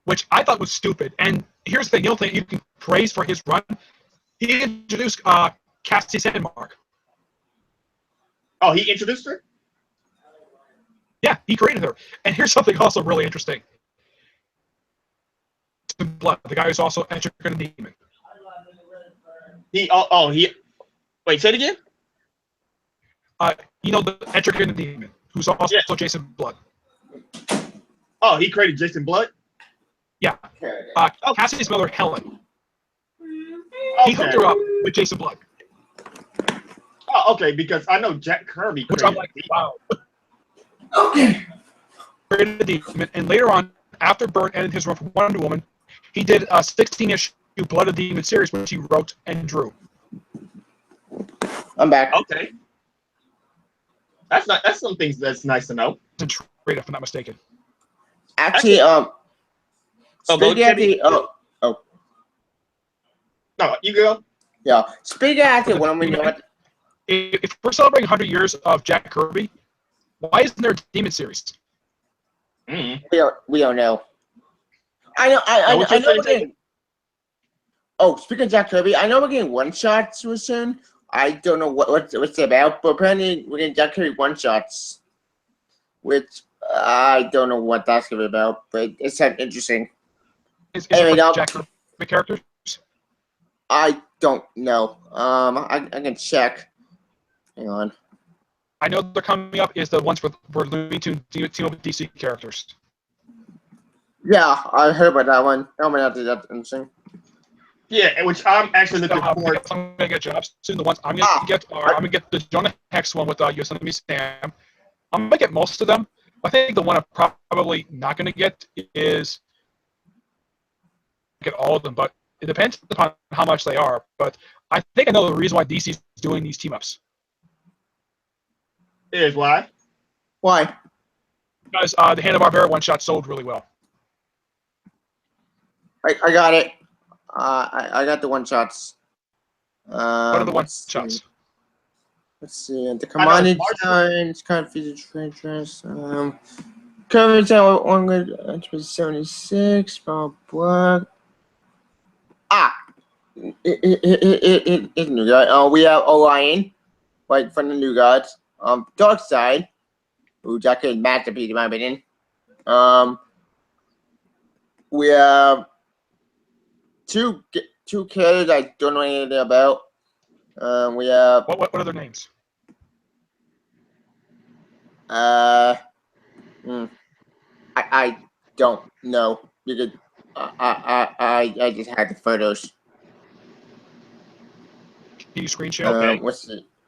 Which I thought was stupid. And here's the thing, thing you can praise for his run. He introduced Cassie Sandmark. Oh, he introduced her? Yeah, he created her. And here's something also really interesting. Blood, the guy who's also Etrick and the Demon. Wait, say it again? The Etrick and the Demon, who's also Jason Blood. Oh, he created Jason Blood? Yeah. Cassie's mother, Helen. Okay. He hooked her up with Jason Blood. Oh, okay, because I know Jack Kirby Which I'm like, wow. Okay. Created the Demon, and later on, after Byrne ended his run for Wonder Woman, he did a 16-issue Blood of the Demon series, which he wrote and drew. I'm back. Okay. That's some things that's nice to know. It's a trade, if I'm not mistaken. Actually, Spaghetti. No, you go. Yeah, Spaghetti. What you know what? If we're celebrating 100 years of Jack Kirby, why isn't there a Demon series? Mm. We don't know. I know we're getting. Oh, speaking of Jack Kirby, I know we're getting one shots soon. I don't know what's it about, but apparently we're getting Jack Kirby one shots, which I don't know what that's gonna be about, but it sounds interesting. Is anyway, it Jack Kirby characters? I don't know. I can check. Hang on. I know they're coming up is the ones for Looney Tunes team up with DC characters. Yeah, I heard about that one. That might not be that interesting. Yeah, which I'm actually looking forward to. I'm gonna get jobs soon. The ones I'm gonna get are I'm gonna get the Jonah Hex one with Yosemite Sam. I'm gonna get most of them. I think the one I'm probably not gonna get is get all of them, but it depends upon how much they are. But I think I know the reason why DC is doing these team ups. Is why? Why? Because the Hanna-Barbera one shot sold really well. I got it. I got the one shots. What are the one shots? Let's see. The commodity designs, kind of featured franchise. Coverage out 176. Black. It's new guy. We have Orion, right from the new gods. Dark Side, who Jack could masterpiece in my opinion. We have two characters I don't know anything about. We have what are their names? I don't know because I just had the photos. Can you screen share? Okay.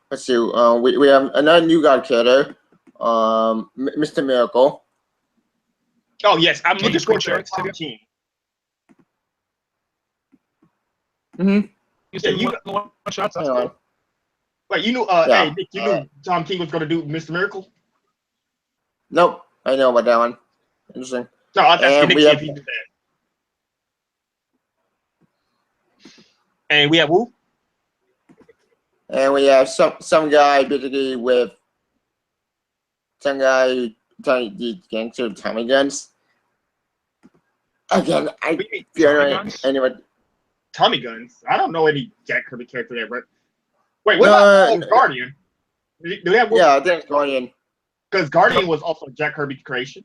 Let's see. We have another new god character, Mr. Miracle. Oh yes, I'm looking forward to Tom King. Mm-hmm. You one shots. That's cool. Wait, you knew? Hey, Nick, you knew Tom King was going to do Mr. Miracle? Nope, I know about that one. Interesting. No, I was asking Nick if he knew that. And we have who? And we have some guy basically with some guy who these gangster Tommy guns. Again, I We- feel guns? anyone. Tommy guns. I don't know any Jack Kirby character there, but wait, what No, about no. Guardian? Do they have Yeah, I think it's Guardian. Because Guardian was also a Jack Kirby creation.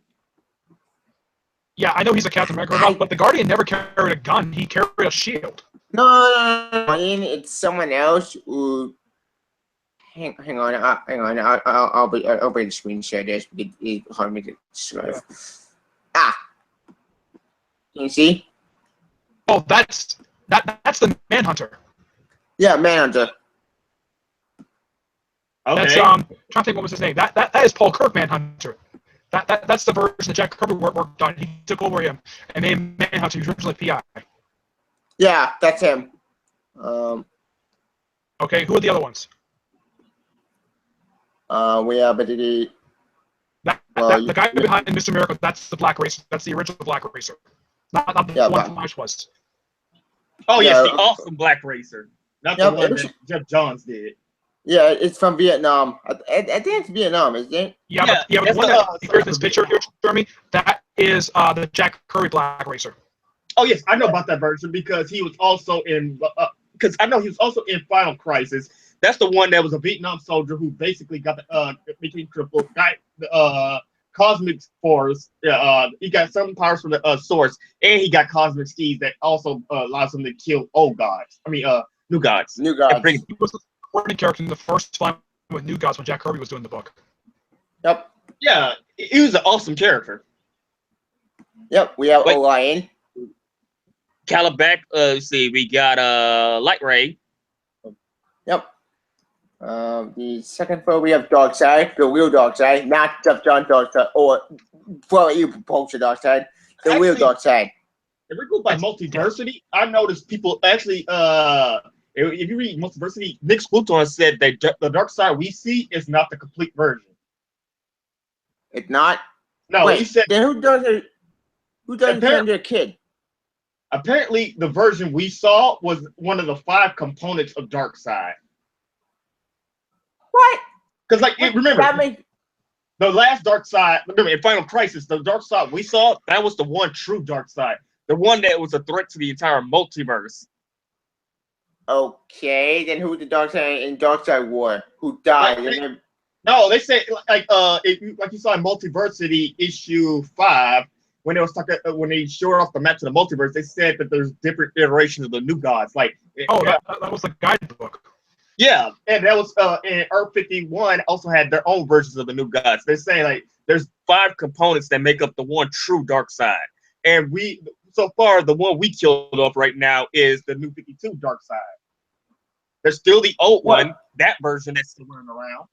Yeah, I know he's a Captain America, but the Guardian never carried a gun. He carried a shield. No, Guardian. It's someone else who. Hang on, hang on. I'll be the screen share this because it's hard to make it slow. Yeah. Ah, can you see? Oh, that's the Manhunter. Yeah, Manhunter. Okay. That's trying to think what was his name. That is Paul Kirk Manhunter. That's the version that Jack Kirby worked on. He took over him and made Manhunter. He was originally PI. Yeah, that's him. Okay, who are the other ones? We have the The guy behind Mr. Miracle. That's the Black Racer. That's the original Black Racer. Not the one Flash was. Oh yes, Yeah. the awesome Black Racer, not the one that Jeff Johns did. Yeah, it's from Vietnam. I think it's Vietnam, isn't it? Yeah, Yeah, but the that's one the, that appears in this picture here, Jeremy, that is the Jack Kirby Black Racer. Oh yes, I know about that version because he was also in. Because I know he was also in Final Crisis. That's the one that was a Vietnam soldier who basically got the became crippled, got the cosmic force. He got some powers from the source, and he got cosmic seeds that also allows him to kill old gods. I mean, new gods. New gods. He was the supporting character in the first line with New Gods when Jack Kirby was doing the book. Yep. Yeah, he was an awesome character. Yep. We have Wait. Orion. Calabac. Let's see, we got Light Ray. Yep. The second floor we have Darkseid, the real Darkseid, not Jeff John Darkseid or you propose Darkseid, the real Actually, Darkseid. If we go by multiversity, I noticed people actually if you read multiversity, Nick Spluton said that the dark side we see is not the complete version. It's not. No, Wait, he said then who does it? Who doesn't turn into a kid? apparently the version we saw was one of the 5 components of dark side. What? Because remember That makes the last dark side. Remember in Final Crisis, the dark side we saw that was the one true dark side, the one that was a threat to the entire multiverse. okay. Then who's the Darkseid in Darkseid War? Who died? Like, No, they say like you saw in Multiversity issue 5 when they was talking when they showed off the map to the multiverse. They said that there's different iterations of the new gods. Like that was the guidebook. yeah, and that was in Earth 51 also had their own versions of the new gods. They're saying like there's 5 components that make up the one true dark side, and so far the one we killed off right now is the new 52 dark side. There's still the old one, that version that's still running around.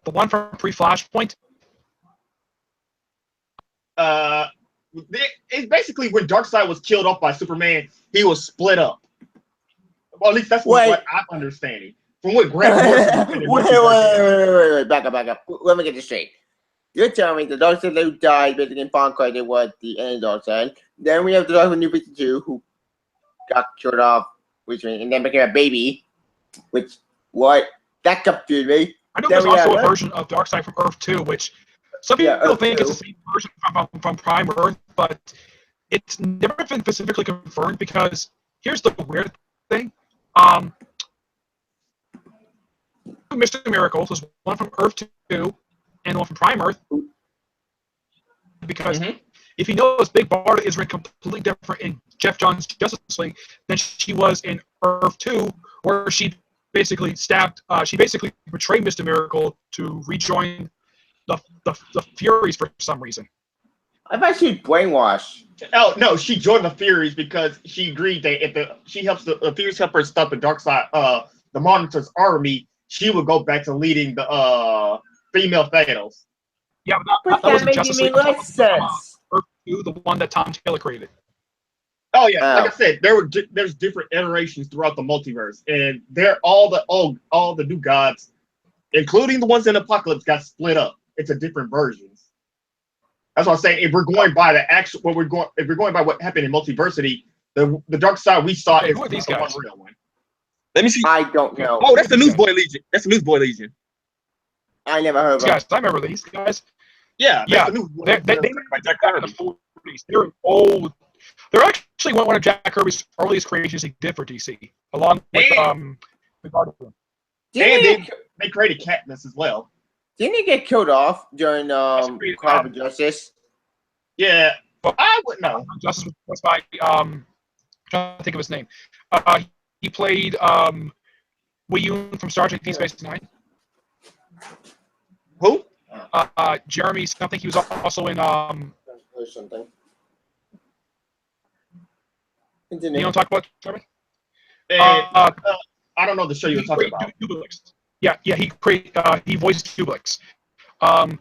The one from pre-Flashpoint. It's basically when Darkseid was killed off by Superman, he was split up. Well, at least that's what I'm understanding. From what Grant wait, back up. Let me get this straight. You're telling me the Darkseid who died basically in Final Crisis was the end Darkseid. Then we have the Darkseid New 52 who got killed off, and then became a baby. That confused me. I know there's also a version of Darkseid from Earth 2, which some people think it's the same version from Prime Earth, but it's never been specifically confirmed because here's the weird thing. Mr. Miracle, there's one from Earth 2 and one from Prime Earth. Because if you notice, Big Barda is completely different in Jeff Johns' Justice League than she was in Earth 2, where she basically betrayed Mr. Miracle to rejoin the Furies for some reason. I thought she was brainwashed. Oh no, she joined the Furies because she agreed that if she helps the Furies help her stop the Darkseid, the Monitor's army, she would go back to leading the female Thanos. Yeah, but that was Justice League. Less sense. Earth 2, the one that Tom Taylor created. Oh yeah, like I said, there's different iterations throughout the multiverse, and they're all the new gods, including the ones in Apocalypse, got split up into different versions. That's what I'm saying. If we're going by if we're going by what happened in Multiversity, the dark side we saw is who are these the guys? one real one. Let me see. I don't know. Oh, that's the Newsboy Legion. That's the Newsboy Legion. I never heard of These guys, I remember these guys. Yeah, Yeah, that's the new they by Jack back in Kirby. the 40s. They're old. They're actually one of Jack Kirby's earliest creations he did for DC, along with the Guardian. Didn't They created Katniss as well. Didn't he get killed off during pretty- Cry for Justice? Yeah, I wouldn't know. Justice was by trying to think of his name. He played Wei Yun from Star Trek: Deep Space Nine. Who? Jeremy something. He was also in Or something. you Continue. don't talk about Jeremy? And, I don't know the show you were talking about. Dubelix. Yeah, he voiced Dubelix. Like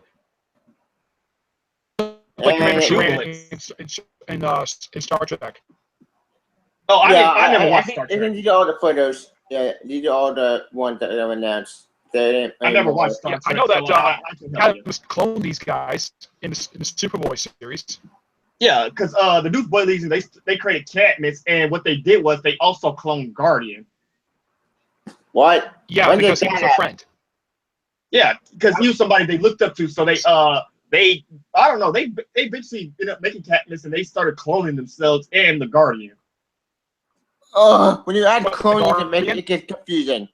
Commander Dubelix. in Star Trek. Oh, Yeah, I never watched think Star they Trek. did all the photos. Yeah, these are all the ones that they announced. They didn't. I never watched Star Yeah, Trek. I know that so I can tell you. Cadmus cloned these guys in the Superboy series. Yeah, because the Newsboy Legion, they created Katniss, and what they did was they also cloned Guardian. What? Yeah, When because did he was that a happen? friend. Yeah, because he was somebody they looked up to, so they I don't know, they eventually ended up making Katniss, and they started cloning themselves and the Guardian. When you add What, cloning, Guardian? it gets confusing.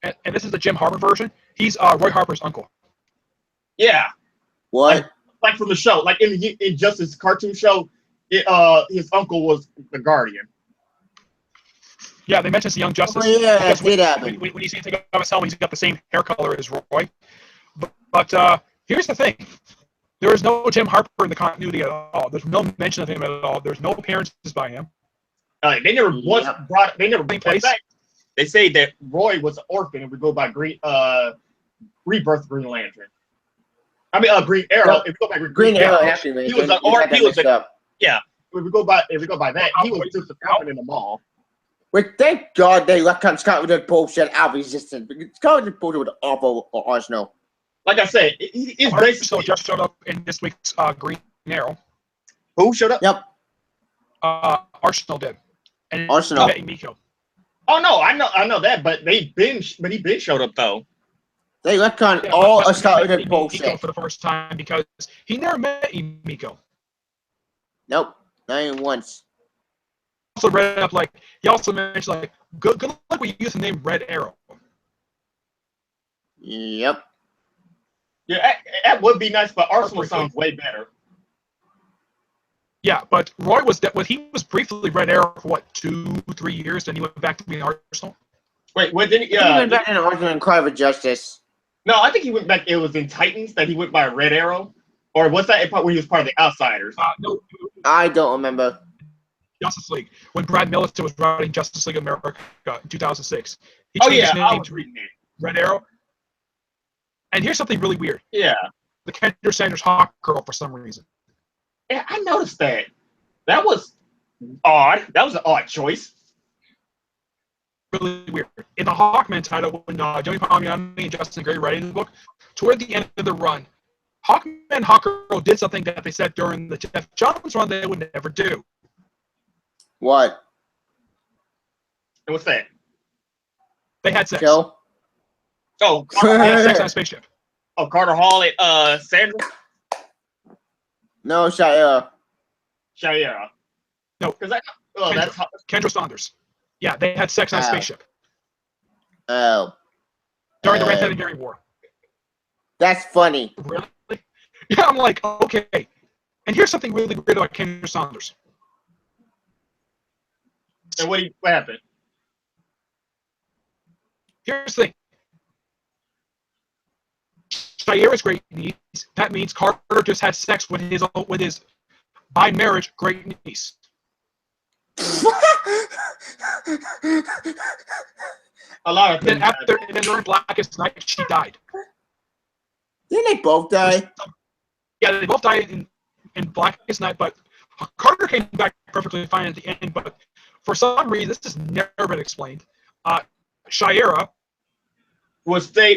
And this is the Jim Harper version. He's Roy Harper's uncle. Yeah, What? like from the show, like in the Injustice cartoon show, his uncle was the Guardian. Yeah, they mentioned the Young Justice. Oh, yeah, because that did happen. when you see him take off his helmet, he's got the same hair color as Roy. But here's the thing. There is no Jim Harper in the continuity at all. There's no mention of him at all. There's no appearances by him. They never once brought. They never. Same In place. fact, they say that Roy was an orphan and we go by Rebirth Green Lantern. I mean, Green Arrow. Yep. If we go by Green Arrow, Arrow, actually, he was an orphan. he was a, yeah. If we go by that, he was just an orphan in the mall. But thank God they let Scott with the bullshit out resistant. Because Scott with the bullshit with awful Arsenal. Like I said, it's Arsenal basically just showed up in this week's Green Arrow. who showed up. Yep. Arsenal did. And Arsenal. Miko. Oh no, I know that, but he been showed up though. They let all but Scott with the Miko bullshit. for the first time because he never met Miko. Nope. Not even once. Also read up he also mentioned good luck we use the name Red Arrow. Yep. Yeah, that would be nice, but Arsenal sounds way better. Yeah, but Roy was he was briefly Red Arrow for 2-3 years, then he went back to being Arsenal. Wait, didn't He went back in the Arsenal and Cry for Justice. No, I think he went back. It was in Titans that he went by Red Arrow, or was that when he was part of the Outsiders? No, I don't remember. Justice League when Brad Millicent was writing Justice League America in 2006. He Oh changed yeah, his I name was to reading it. Red Arrow. And here's something really weird. Yeah, The Kendra Sanders Hawk Girl for some reason. yeah, I noticed that. That was odd. That was an odd choice. Really weird. In the Hawkman title, when Joey Palmiani and Justin Gray writing the book, toward the end of the run, Hawkman and Hawkgirl did something that they said during the Jeff Johns run they would never do. What? And what's that? They had sex. Joe? Oh, They had sex on a spaceship. Carter Hall and Sandra No, Shia. Shayera. No, because that's how. Kendra Saunders. Yeah, they had sex on a spaceship Oh. during the Red Headed War. That's funny. Really? Yeah, I'm like, okay. And here's something really weird about Kendra Saunders. And what happened? Here's the thing. Shayera's great niece. That means Carter just had sex with his by marriage great niece. A lot of Then things. during Blackest Night, she died. Didn't they both die? Yeah, they both died in Blackest Night, but Carter came back perfectly fine at the end. But for some reason, this has never been explained. Shayera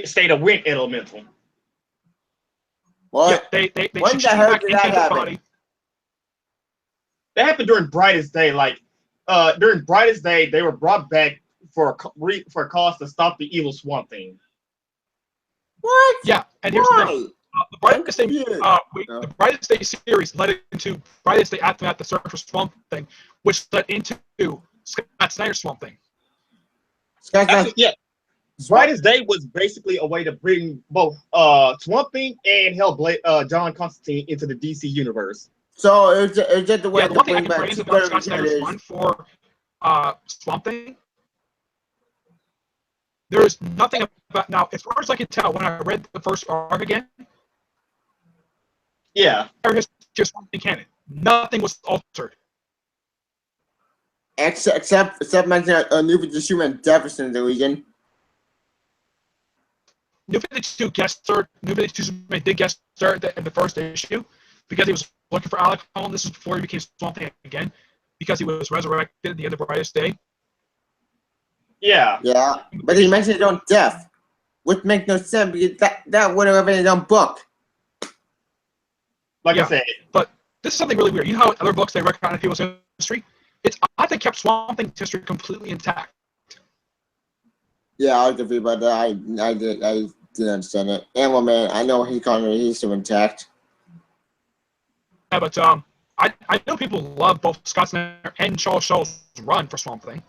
stayed a wind elemental. What? Yeah, When she the hell back did into that the happen? body. That happened during Brightest Day. During Brightest Day, they were brought back for a cause to stop the evil Swamp Thing. What? Yeah, and here's the thing. The Brightest Day series led into Brightest Day Aftermath, the Search for Swamp Thing, which led into Scott Snyder's Swamp Thing. Actually, yeah. Brightest Day was basically a way to bring both Swamp Thing and Hellblade, John Constantine into the DC universe. So is that the way The one thing I can praise about Scott Snyder's run for Swamp Thing, there is nothing about now. As far as I can tell, when I read the first arc again, it's just Swamp Thing canon. Nothing was altered. Except mention New 52 and Jefferson in the Legion. New 52 did guest star in the first issue because he was looking for Alec Holland. This is before he became Swamp Thing again, because he was resurrected at the end of Brightest Day. Yeah, but he mentioned his own death, which makes no sense because that would have been his own book. I said, but this is something really weird. You know how other books they recognize people's history? It's odd they kept Swamp Thing's history completely intact. Yeah, I agree about that. I didn't understand it. And Man, I know he's still intact. Yeah, but I know people love both Scott Snyder and Charles Schultz's run for Swamp Thing.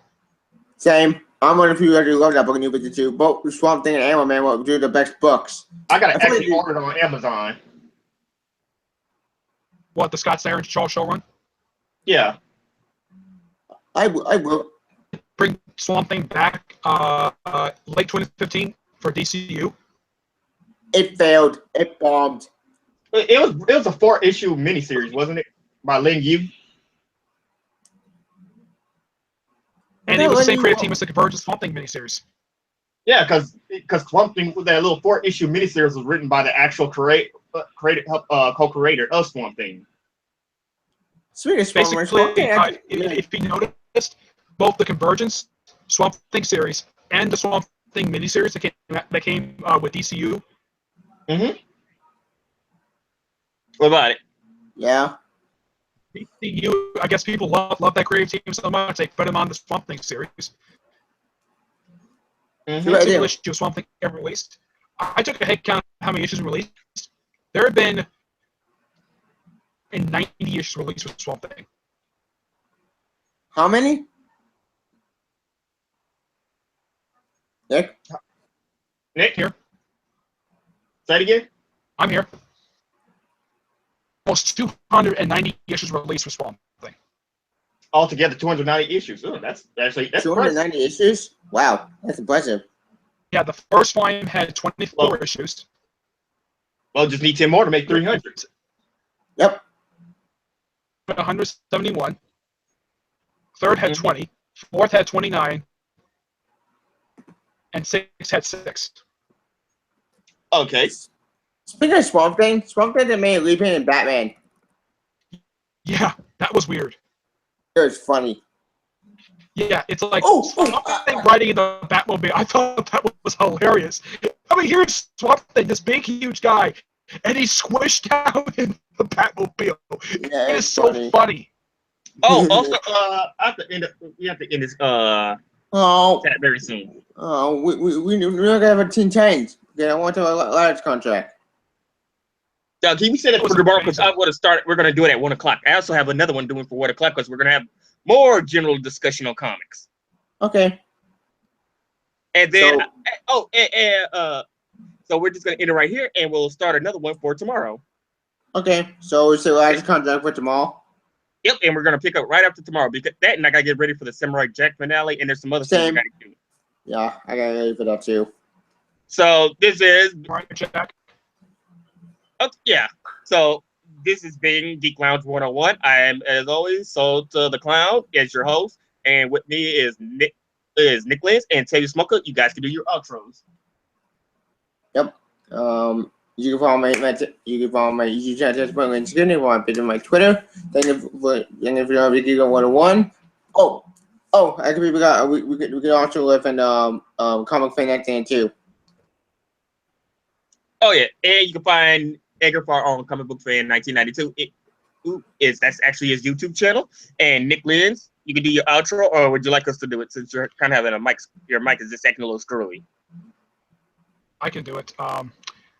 Same. I'm one of you who love that book, New 52. Both Swamp Thing and Animal Man were two of the best books. I got to actually order it on Amazon. What, the Scott Snyder and Charles Schultz run? Yeah. I will. Bring Swamp Thing back late 2015 for DCU. It failed. It bombed. It was a 4-issue miniseries, wasn't it? By Lin Yu. And it was the same creative team as the Convergence Swamp Thing miniseries. Yeah, because Swamp Thing, that little 4-issue miniseries was written by the actual co-creator of Swamp Thing. Speaking of Basically, Swamp Thing, if you noticed, both the Convergence Swamp Thing series and the Swamp Thing miniseries that came with DCU. Mm-hmm. What about it? Yeah. DCU, I guess people love that creative team so much they put them on the Swamp Thing series. Mm-hmm. Single issue of Swamp Thing ever released. I took a head count of how many issues released. There have been 90 issues released with Swamp Thing. How many? Nick? Here. Say it again? I'm here. Almost 290 issues released with Swamp Thing. Altogether, 290 issues. Ooh, that's 290 issues? Wow, that's impressive. Yeah, the first volume had 24 issues. Well, just need 10 more to make 300. Yep. 171. Third had 20. Fourth had 29. And sixth had 6. Okay. Speaking of Swamp Thing they made Leaping in Batman. Yeah, that was weird. It was funny. Yeah, it's like Swamp Thing riding in the Batmobile. I thought that was hilarious. I mean, here's Swamp Thing, this big, huge guy, and he's squished down in the Batmobile. Yeah, it is so funny. Oh, also, we have to end this chat very soon. Oh, we're not gonna have a Teen Titans. Okay, I want a large contract. Can we say that for tomorrow? Because I want to start. We're going to do it at 1 o'clock. I also have another one doing for 1 o'clock because we're going to have more general discussion on comics. Okay. And then, so we're just going to end it right here, and we'll start another one for tomorrow. Okay. So large contract for tomorrow. Yep, and we're going to pick up right after tomorrow because that, and I got to get ready for the Samurai Jack finale, and there's some other things I got to do. Yeah, I got to get ready for that too. So this is Jack. Yeah. So this is being Geek Lounge 101. I am, as always, Soul to the Clown as your host, and with me is Nicholas and Tavy Smoker. You guys can do your outros. Yep. You can follow my YouTube channel, Instagram, my Twitter. Thank you for Geek 101. I think we could also live in Comic Fan Acting too. Oh yeah, and you can find Edgar Farr on Comic Book Fan 1992. That's actually his YouTube channel. And Nick Lins, you can do your outro, or would you like us to do it since you're kind of having your mic is just acting a little squirrely? I can do it.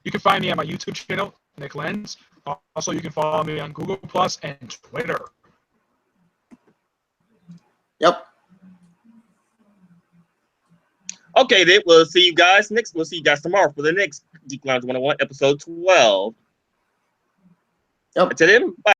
You can find me on my YouTube channel, Nick Lenz. Also, you can follow me on Google Plus and Twitter. Yep. Okay, then we'll see you guys next. We'll see you guys tomorrow for the next Geek Lounge 101, episode 12. Yep. Until then, bye.